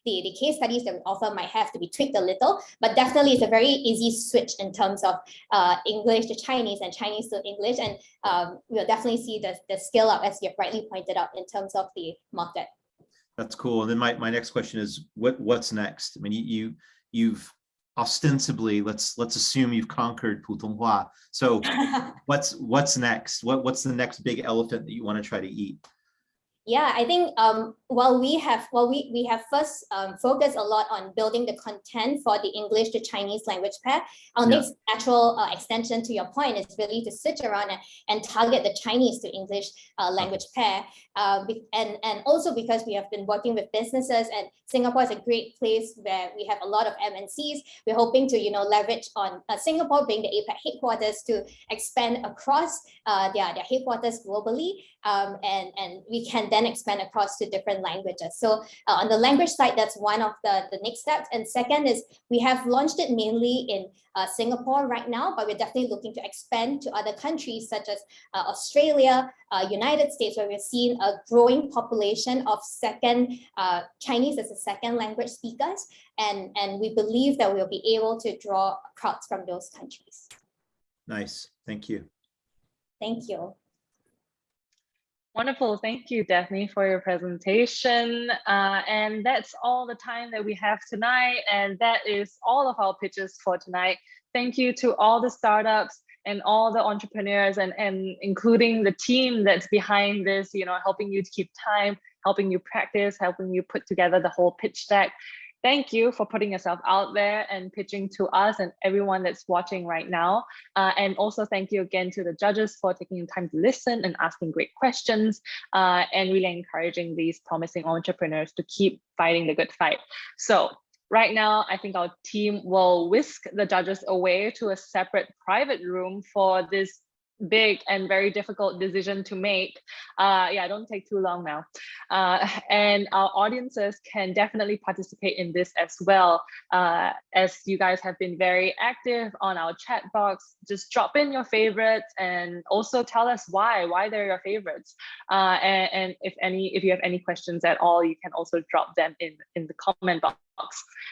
the case studies that we offer might have to be tweaked a little, but definitely it's a very easy switch in terms of English to Chinese and Chinese to English. And we'll definitely see the scale up, as you've rightly pointed out, in terms of the market. That's cool. And then my next question is, what's next? I mean, you've ostensibly, let's assume you've conquered Putonghua. So what's next? What's the next big elephant that you want to try to eat? Yeah, I think while we have first focused a lot on building the content for the English to Chinese language pair, our next natural extension to your point is really to switch around and target the Chinese to English language pair. And also because we have been working with businesses, and Singapore is a great place where we have a lot of MNCs. We're hoping to leverage on Singapore being the APAC headquarters to expand across their headquarters globally, and we can then expand across to different different languages. So on the language side, that's one of the next steps. And second is we have launched it mainly in Singapore right now, but we're definitely looking to expand to other countries such as Australia, United States, where we're seeing a growing population of Chinese as a second language speakers. And we believe that we'll be able to draw crowds from those countries. Nice, thank you. Thank you. Wonderful. Thank you, Daphne, for your presentation. And that's all the time that we have tonight. And that is all of our pitches for tonight. Thank you to all the startups and all the entrepreneurs and including the team that's behind this, helping you to keep time, helping you practice, helping you put together the whole pitch deck. Thank you for putting yourself out there and pitching to us and everyone that's watching right now. And also thank you again to the judges for taking the time to listen and asking great questions and really encouraging these promising entrepreneurs to keep fighting the good fight. So right now, I think our team will whisk the judges away to a separate private room for this big and very difficult decision to make. Don't take too long now. And our audiences can definitely participate in this as well. As you guys have been very active on our chat box, just drop in your favorites and also tell us why they're your favorites. And if you have any questions at all, you can also drop them in the comment box.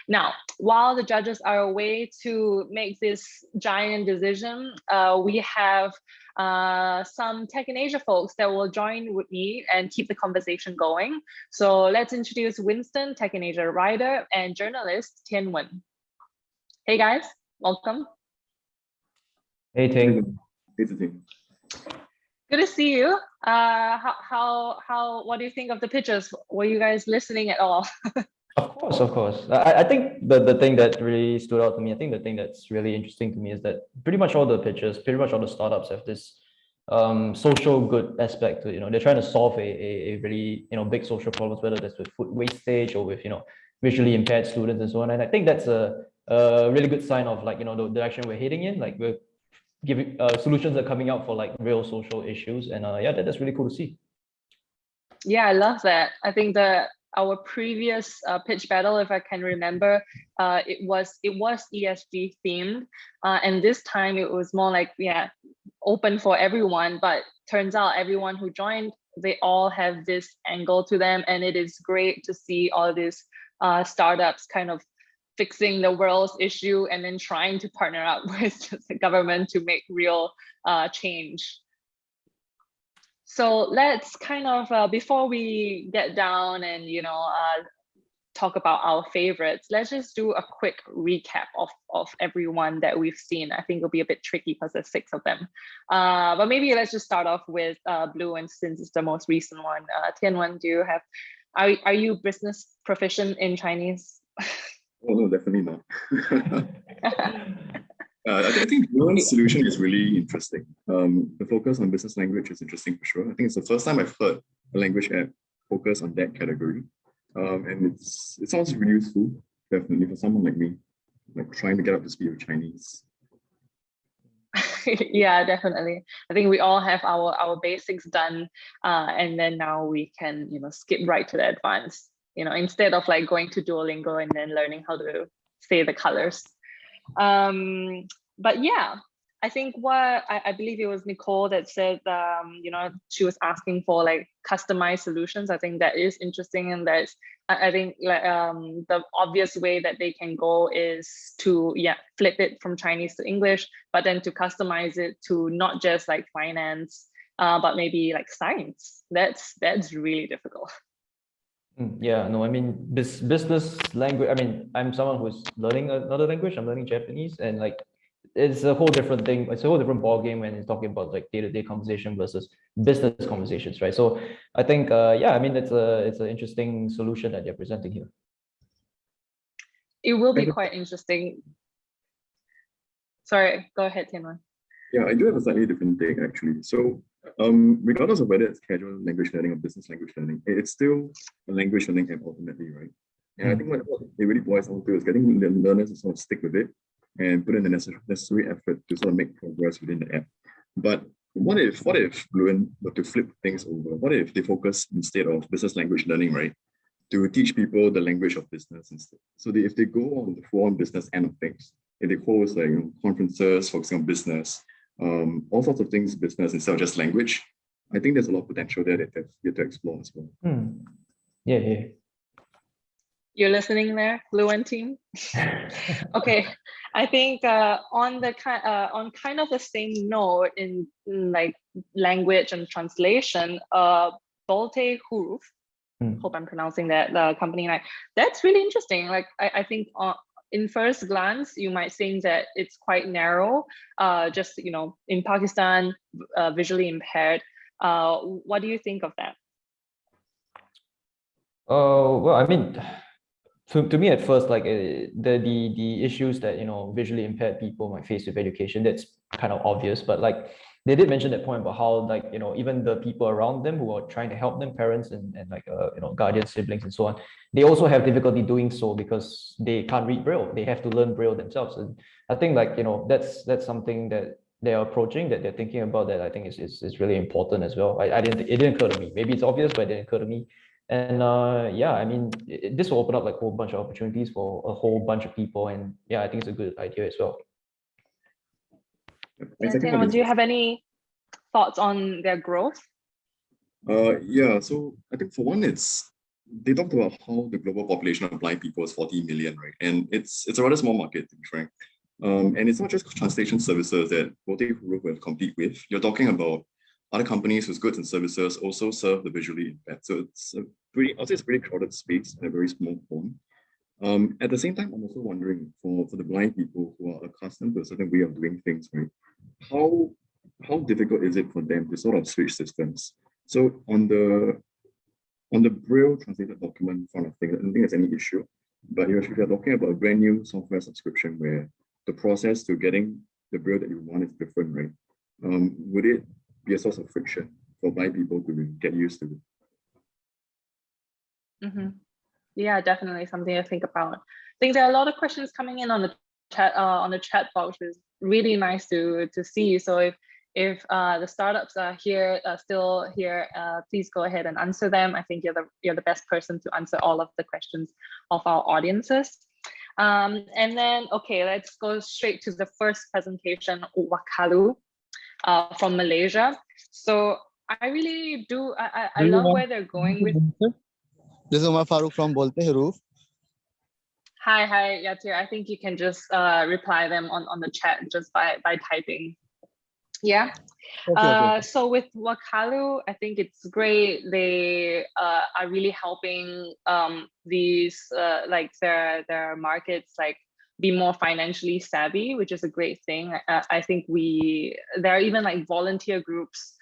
Now, while the judges are away to make this giant decision, we have some Tech in Asia folks that will join with me and keep the conversation going. So let's introduce Winston, Tech in Asia writer, and journalist Tianwen. Hey guys, welcome. Hey Ting. Hey Ting. Good to see you. What do you think of the pitches? Were you guys listening at all? Of course. I think the thing that really stood out to me, I think the thing that's really interesting to me is that pretty much all the pitches, pretty much all the startups have this social good aspect to it. They're trying to solve a really big social problems, whether that's with food wastage or with visually impaired students and so on. And I think that's a really good sign of the direction we're heading in. Like we're giving solutions that are coming out for real social issues, and that's really cool to see. Yeah, I love that. I think our previous pitch battle, if I can remember, it was ESG themed, and this time it was more open for everyone. But turns out everyone who joined, they all have this angle to them, and it is great to see all these startups kind of fixing the world's issue and then trying to partner up with the government to make real change. So let's kind of, before we get down and, talk about our favorites, let's just do a quick recap of everyone that we've seen. I think it'll be a bit tricky because there's 6 of them. But maybe let's just start off with Bluente, since it's the most recent one. Tianwen, are you business proficient in Chinese? Oh, no, definitely not. I think Bluente's solution is really interesting. The focus on business language is interesting for sure. I think it's the first time I've heard a language app focus on that category. And it sounds really useful, definitely, for someone like me, trying to get up to speed with Chinese. Yeah, definitely. I think we all have our basics done, and then now we can skip right to the advanced. Instead of going to Duolingo and then learning how to say the colors. But yeah, I think what I believe it was Nicole that said, she was asking for customized solutions. I think that is interesting, and that's I think the obvious way that they can go is to flip it from Chinese to English, but then to customize it to not just finance, but maybe science. That's really difficult. Yeah, no, I mean, business language. I mean, I'm someone who's learning another language. I'm learning Japanese, and it's a whole different thing. It's a whole different ball game when it's talking about day-to-day conversation versus business conversations, right? So I think, I mean, it's an interesting solution that you're presenting here. It will be quite interesting. Sorry, go ahead, Tianwen. Yeah, I do have a slightly different take actually. So regardless of whether it's casual language learning or business language learning, it's still a language learning app ultimately, right? And I think what it really boils down to is getting the learners to sort of stick with it and put in the necessary effort to sort of make progress within the app. But what if Bluent were to flip things over? What if they focus instead of business language learning, right, to teach people the language of business instead? So if they go on the full-on business end of things, if they host like conferences focusing on business, all sorts of things business instead of just language, I think there's a lot of potential there that you have to explore as well. Yeah. You're listening there, Bluent team? Okay, I think on kind of the same note in like language and translation, Boltay Huroof, hope I'm pronouncing that the company right. That's really interesting. Like I think in first glance you might think that it's quite narrow. Just in Pakistan, visually impaired. What do you think of that? Well, I mean, to me at first, like the issues that visually impaired people might face with education, that's kind of obvious. But like they did mention that point about how like even the people around them who are trying to help them, parents and like guardians, siblings, and so on, they also have difficulty doing so because they can't read Braille. They have to learn Braille themselves. And I think like that's something that they're approaching, that they're thinking about, that I think is really important as well. It didn't occur to me. Maybe it's obvious, but it didn't occur to me. And yeah, I mean, this will open up like a whole bunch of opportunities for a whole bunch of people. And yeah, I think it's a good idea as well. Do you have any thoughts on their growth? Yeah, so I think for one, they talked about how the global population of blind people is 40 million, right? And it's a rather small market, to be frank. And it's not just translation services that Boltay Huroof will compete with. You're talking about other companies whose goods and services also serve the visually impaired. So it's a pretty crowded space in a very small form. At the same time, I'm also wondering for the blind people who are accustomed to a certain way of doing things, right? How difficult is it for them to sort of switch systems? So on the Braille translated document in front of things, I don't think there's any issue. But if you're talking about a brand new software subscription where the process to getting the Braille that you want is different, right? Would it be a source of friction for blind people to get used to it? Yeah, definitely something to think about. I think there are a lot of questions coming in on the chat box, which is really nice to see. So if the startups are still here, please go ahead and answer them. I think you're the best person to answer all of the questions of our audiences. And then, okay, let's go straight to the first presentation, Wakalu. From Malaysia. So I really do, I love where they're going with. This is Farooq from Boltay, Huroof. Hi, Yatir. I think you can just reply them on the chat just by typing. Yeah. Okay. So with Wakalu, I think it's great. They are really helping these like their markets like be more financially savvy, which is a great thing. I think there are even like volunteer groups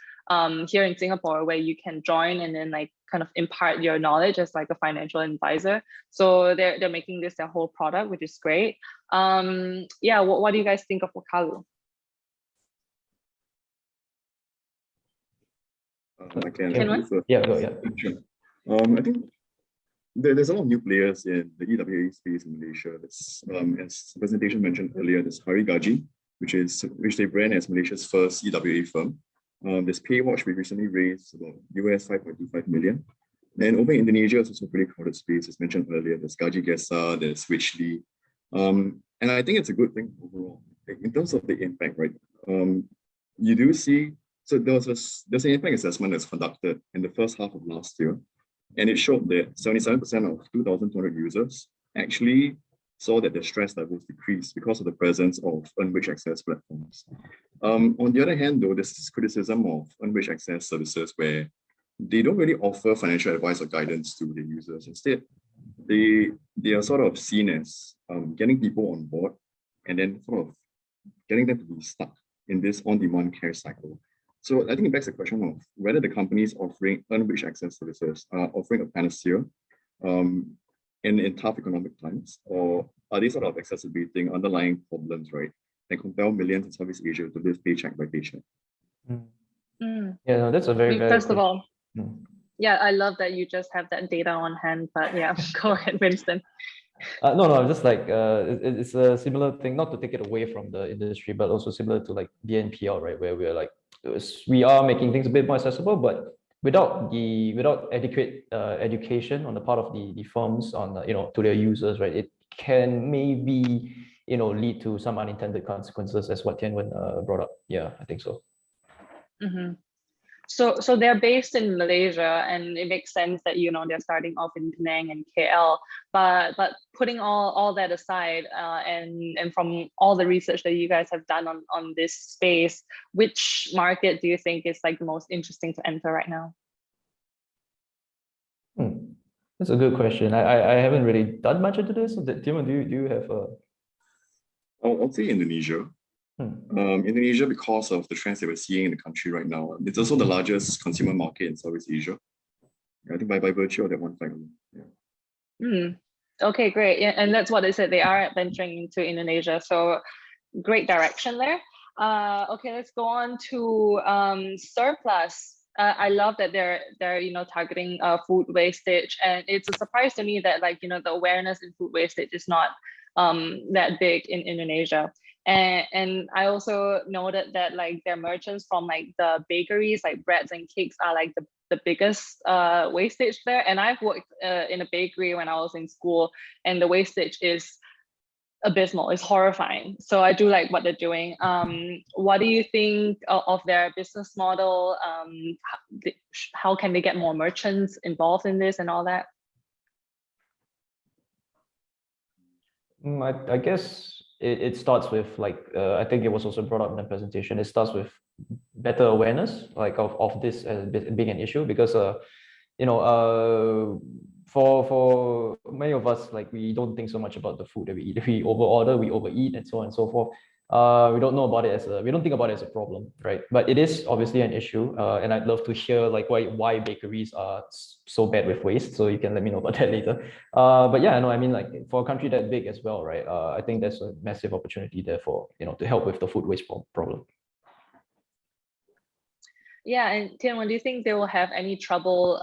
here in Singapore where you can join and then like kind of impart your knowledge as like a financial advisor. So they're making this their whole product, which is great. Yeah, what do you guys think of Wakalu? Yeah. Sure. I think there's a lot of new players in the EWA space in Malaysia. As the presentation mentioned earlier, there's Hari Gaji, which they brand as Malaysia's first EWA firm. There's Paywatch, we recently raised about US 5.25 million. And over in Indonesia, it's also a pretty crowded space, as mentioned earlier. There's Gaji Gesa, there's Switchly. And I think it's a good thing overall. In terms of the impact, right? You do see, so there's an impact assessment that's conducted in the first half of last year. And it showed that 77% of 2,200 users actually saw that their stress levels decreased because of the presence of earned-wage access platforms. On the other hand, though, there's this criticism of earned-wage access services where they don't really offer financial advice or guidance to the users. Instead, they are sort of seen as getting people on board and then sort of getting them to be stuck in this on-demand care cycle. So I think it begs the question of whether the companies offering earned-wage access services are offering a panacea in tough economic times, or are they sort of exacerbating underlying problems, right, and compel millions in Southeast Asia to live paycheck by paycheck? Yeah, no, that's a very, very first of all, yeah, I love that you just have that data on hand, but yeah, go ahead, Winston. No, I'm just like, it's a similar thing, not to take it away from the industry, but also similar to like BNPL, right, where we're like we are making things a bit more accessible, but without adequate education on the part of the firms on to their users, right, it can maybe lead to some unintended consequences, as what Tianwen brought up. Yeah, I think so. Mm-hmm. So they're based in Malaysia, and it makes sense that they're starting off in Penang and KL. But putting all that aside, and from all the research that you guys have done on this space, which market do you think is like the most interesting to enter right now? That's a good question. I haven't really done much into this. Timo, do you have a? I'll say Indonesia. Indonesia, because of the trends that we're seeing in the country right now, it's also the largest consumer market in Southeast Asia. I think by virtue of that one fact. Yeah. Okay, great. Yeah, and that's what they said. They are venturing into Indonesia. So great direction there. Okay, let's go on to surplus. I love that they're targeting food wastage, and it's a surprise to me that the awareness in food wastage is not that big in Indonesia. And I also noted that their merchants from the bakeries, like breads and cakes, are the biggest wastage there. And I've worked in a bakery when I was in school, and the wastage is abysmal. It's horrifying. So I do like what they're doing. What do you think of their business model? How can they get more merchants involved in this and all that? I guess it starts with I think it was also brought up in the presentation. It starts with better awareness of this as being an issue, because for many of us, we don't think so much about the food that we eat. If we overorder, we overeat, and so on and so forth. We don't know about it we don't think about it as a problem, right? But it is obviously an issue, and I'd love to hear why bakeries are so bad with waste. So you can let me know about that later. But yeah, no, I mean, for a country that big as well, right? I think there's a massive opportunity there for to help with the food waste problem. Yeah, and Tianwen, do you think they will have any trouble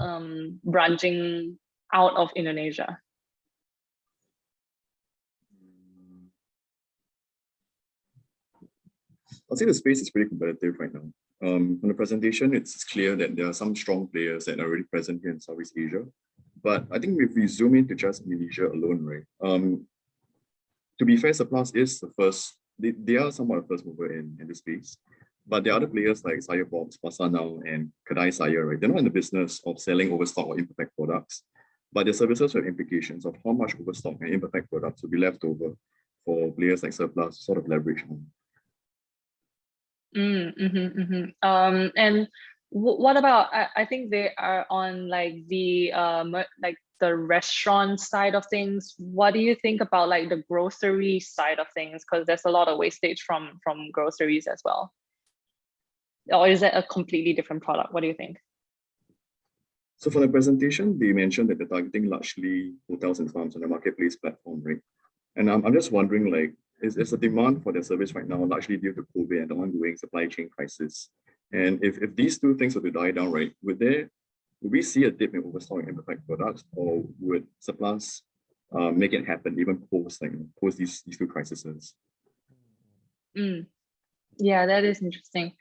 branching out of Indonesia? I'll say the space is pretty competitive right now. From the presentation, it's clear that there are some strong players that are already present here in Southeast Asia. But I think if we zoom into just Indonesia alone, right? To be fair, Surplus is the first. They are somewhat a first mover in this space. But there are other players like Saya Box, Pasar Now, and Kedai Saya, right? They're not in the business of selling overstock or imperfect products, but their services have implications of how much overstock and imperfect products will be left over for players like Surplus to sort of leverage on. And what about? I think they are on the restaurant side of things. What do you think about the grocery side of things? Because there's a lot of wastage from groceries as well. Or is it a completely different product? What do you think? So for the presentation, they mentioned that they're targeting largely hotels and farms on the marketplace platform, right? And I'm just wondering, is the demand for their service right now largely due to COVID and the ongoing supply chain crisis? And if these two things were to die down, right, would we see a dip in overstock and imperfect products, or would Surplus make it happen even post these two crises? Yeah, that is interesting.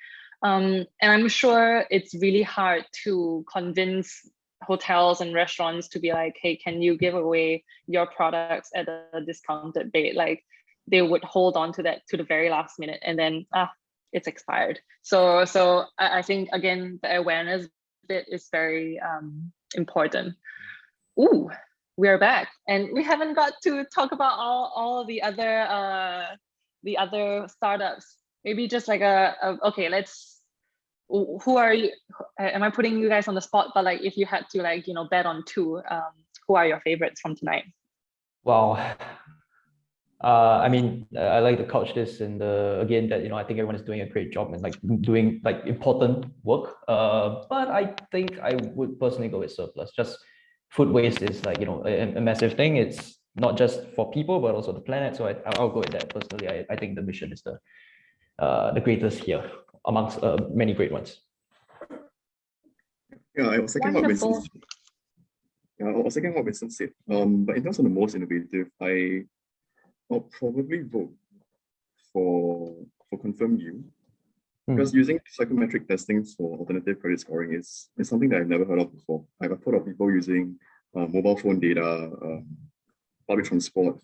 And I'm sure it's really hard to convince hotels and restaurants to be like, hey, can you give away your products at a discounted rate? They would hold on to that to the very last minute, and then it's expired. So I think, again, the awareness bit is very important. Ooh, we're back, and we haven't got to talk about all the other startups. Maybe just okay, who are you? Am I putting you guys on the spot? But if you had to bet on two, who are your favorites from tonight? Wow. I mean, I like to couch this in again that I think everyone is doing a great job and doing important work. But I think I would personally go with Surplus. Just food waste is a massive thing. It's not just for people but also the planet. So I'll go with that personally. I think the mission is the greatest here amongst many great ones. Yeah, I was thinking what Vincent said. But in terms of the most innovative, I'll probably vote for ConfirmU. Because using psychometric testing for alternative credit scoring is something that I've never heard of before. I've heard of people using mobile phone data, public transport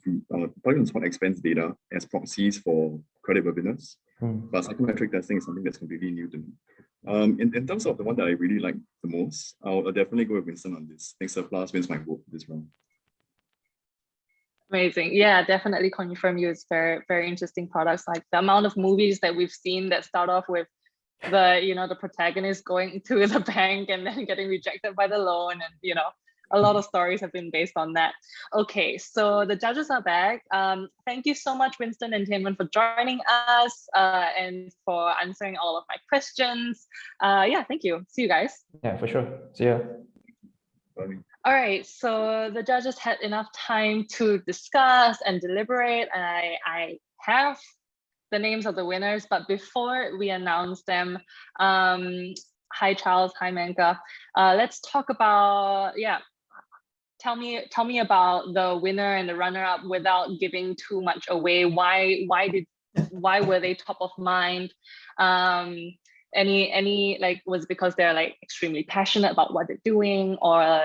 expense data as proxies for creditworthiness. But psychometric testing is something that's completely new to me. In terms of the one that I really like the most, I'll definitely go with Winston on this. I think Surplus wins my vote this round. Amazing. Yeah, definitely ConfirmU is very, very interesting products. Like the amount of movies that we've seen that start off with the protagonist going to the bank and then getting rejected by the loan, and a lot of stories have been based on that. Okay, so the judges are back. Thank you so much, Winston and Tianwen, for joining us and for answering all of my questions. Yeah, thank you. See you guys. Yeah, for sure. See ya. Bye. All right, so the judges had enough time to discuss and deliberate, and I have the names of the winners, but before we announce them, hi Charles, hi Manka, let's talk about, tell me about the winner and the runner-up without giving too much away. Why were they top of mind? Any like, was it because they're like extremely passionate about what they're doing, or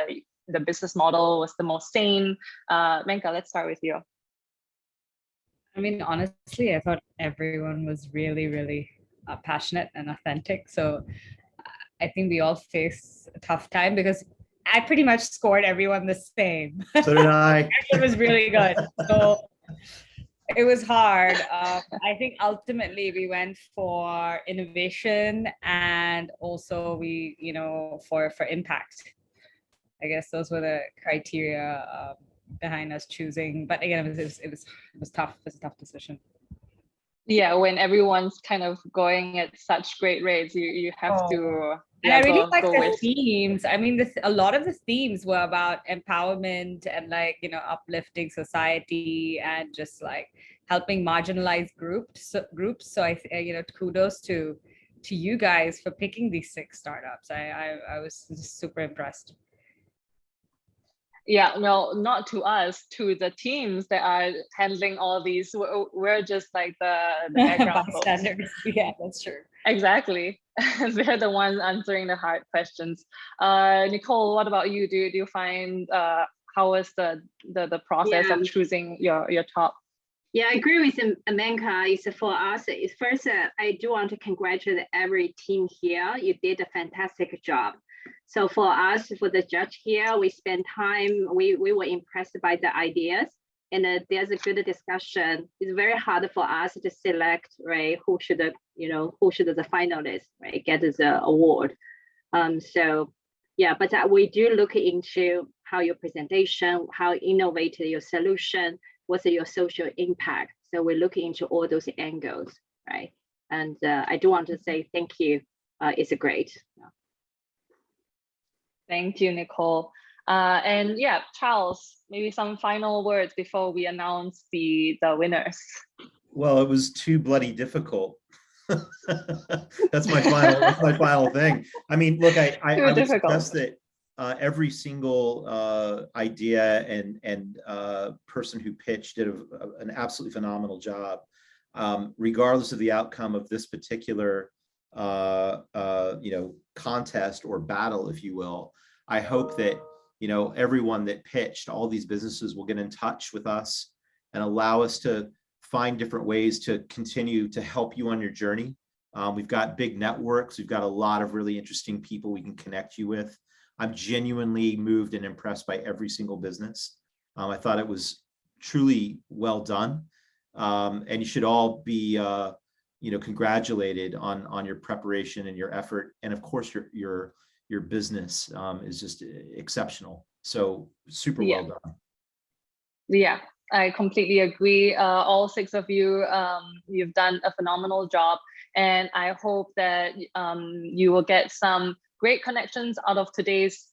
the business model was the most sane? Manka, let's start with you. I mean, honestly, I thought everyone was really, really passionate and authentic. So I think we all face a tough time because I pretty much scored everyone the same. So did I. It was really good. So it was hard. I think ultimately we went for innovation and also we, for impact. I guess those were the criteria behind us choosing. But again, it was tough. It was a tough decision. Yeah, when everyone's kind of going at such great rates, you have to. And I really like the themes. I mean, a lot of the themes were about empowerment and uplifting society and just like helping marginalized groups. So I kudos to you guys for picking these 6 startups. I was just super impressed. Yeah, no, not to us, to the teams that are handling all these. We're just like the background bystanders. Yeah, that's true. Exactly. They're the ones answering the hard questions. Nicole, what about you? Do you find how was the process of choosing your top? Yeah, I agree with Manka. It's for us. First, I do want to congratulate every team here. You did a fantastic job. So for us, for the judge here, we spent time, we were impressed by the ideas, and there's a good discussion. It's very hard for us to select, right, who should the finalist, right, get the award. So yeah, but we do look into how your presentation, how innovative your solution, what's your social impact. So we look into all those angles, right? And I do want to say thank you. It's great. Thank you, Nicole. And yeah, Charles, maybe some final words before we announce the winners. Well, it was too bloody difficult. That's my final thing. I mean, look, I would suggest that every single idea and person who pitched did an absolutely phenomenal job, regardless of the outcome of this particular contest or battle, if you will. I hope that everyone that pitched, all these businesses, will get in touch with us and allow us to find different ways to continue to help you on your journey. We've got big networks. We've got a lot of really interesting people we can connect you with. I'm genuinely moved and impressed by every single business. I thought it was truly well done. And you should all be congratulated on your preparation and your effort. And of course, your business is just exceptional. So super well done. Yeah, I completely agree. All 6 of you, you've done a phenomenal job. And I hope that you will get some great connections out of today's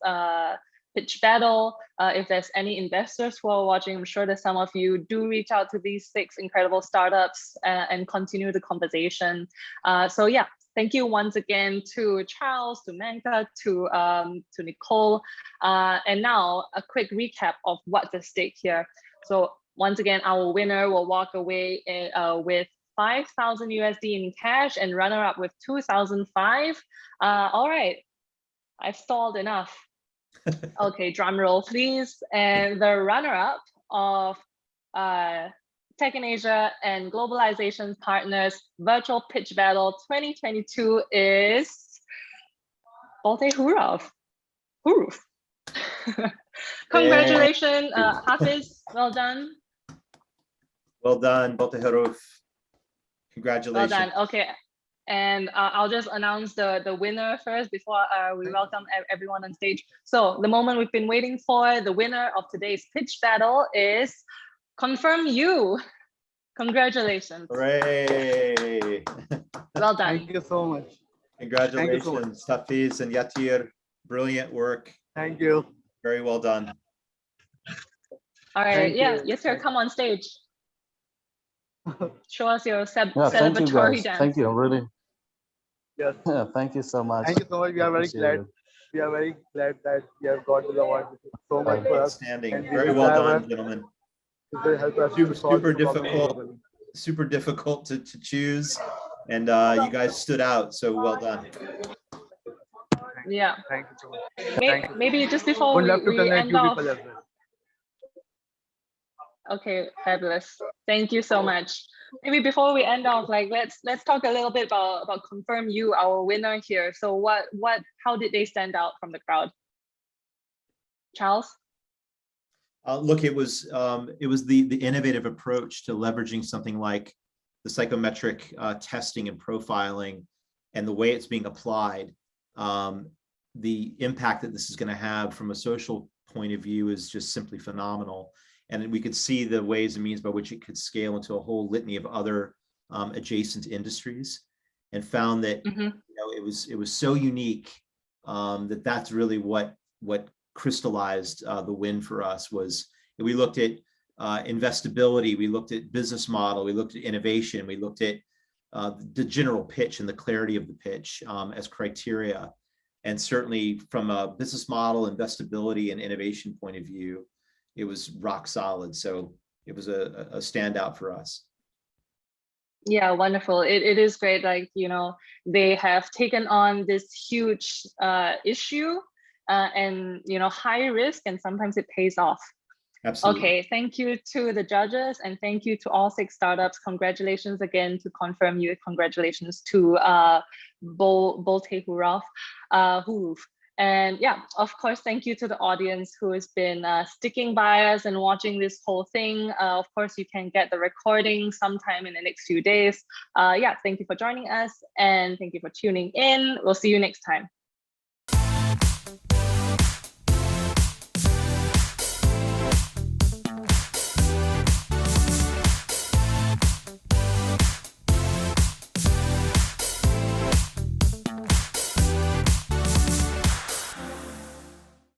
pitch battle. If there's any investors who are watching, I'm sure that some of you do reach out to these 6 incredible startups and continue the conversation. So yeah, thank you once again to Charles, to Manka, to Nicole. And now a quick recap of what's at stake here. So once again, our winner will walk away with 5,000 USD in cash, and runner-up with 2,005. All right, I've stalled enough. Okay, drum roll, please. And the runner-up of Tech in Asia and Globalization Partners Virtual Pitch Battle 2022 is Boltay Huroof. Congratulations, Hafiz, well done. Well done, Boltay Huroof. Congratulations. Well done, okay. And I'll just announce the winner first before we welcome everyone on stage. So the moment we've been waiting for, the winner of today's pitch battle is ConfirmU. Congratulations. Hooray. Well done. Thank you so much. Congratulations, Hafiz and Yatir. Brilliant work. Thank you. Very well done. All right, yeah, Yatir, come on stage. Show us your celebratory dance. Thank you, really. Yes. Yeah, thank you so much. Thank you so much. We are very glad. We are very glad that we have got the award. So much for us. Outstanding. Very well done, gentlemen. Super difficult to choose, and you guys stood out. So well done. Yeah. Thank you so much. Maybe just before we end off. Okay, fabulous. Thank you so much. Maybe before we end off, like let's talk a little bit about ConfirmU, our winner here. So how did they stand out from the crowd? Charles? Look, it was the innovative approach to leveraging something like the psychometric testing and profiling, and the way it's being applied. The impact that this is going to have from a social point of view is just simply phenomenal. And we could see the ways and means by which it could scale into a whole litany of other adjacent industries, and found that it was so unique that that's really what crystallized the win for us. Was we looked at investability, we looked at business model, we looked at innovation, we looked at the general pitch and the clarity of the pitch as criteria. And certainly from a business model, investability, and innovation point of view, it was rock solid. So it was a standout for us. Yeah, wonderful. It is great. Like, they have taken on this huge issue and, high risk, and sometimes it pays off. Absolutely. Okay, thank you to the judges, and thank you to all 6 startups. Congratulations again to ConfirmU. Congratulations to Boltay Huroof. And yeah, of course, thank you to the audience who has been sticking by us and watching this whole thing. Of course, you can get the recording sometime in the next few days. Yeah, thank you for joining us, and thank you for tuning in. We'll see you next time.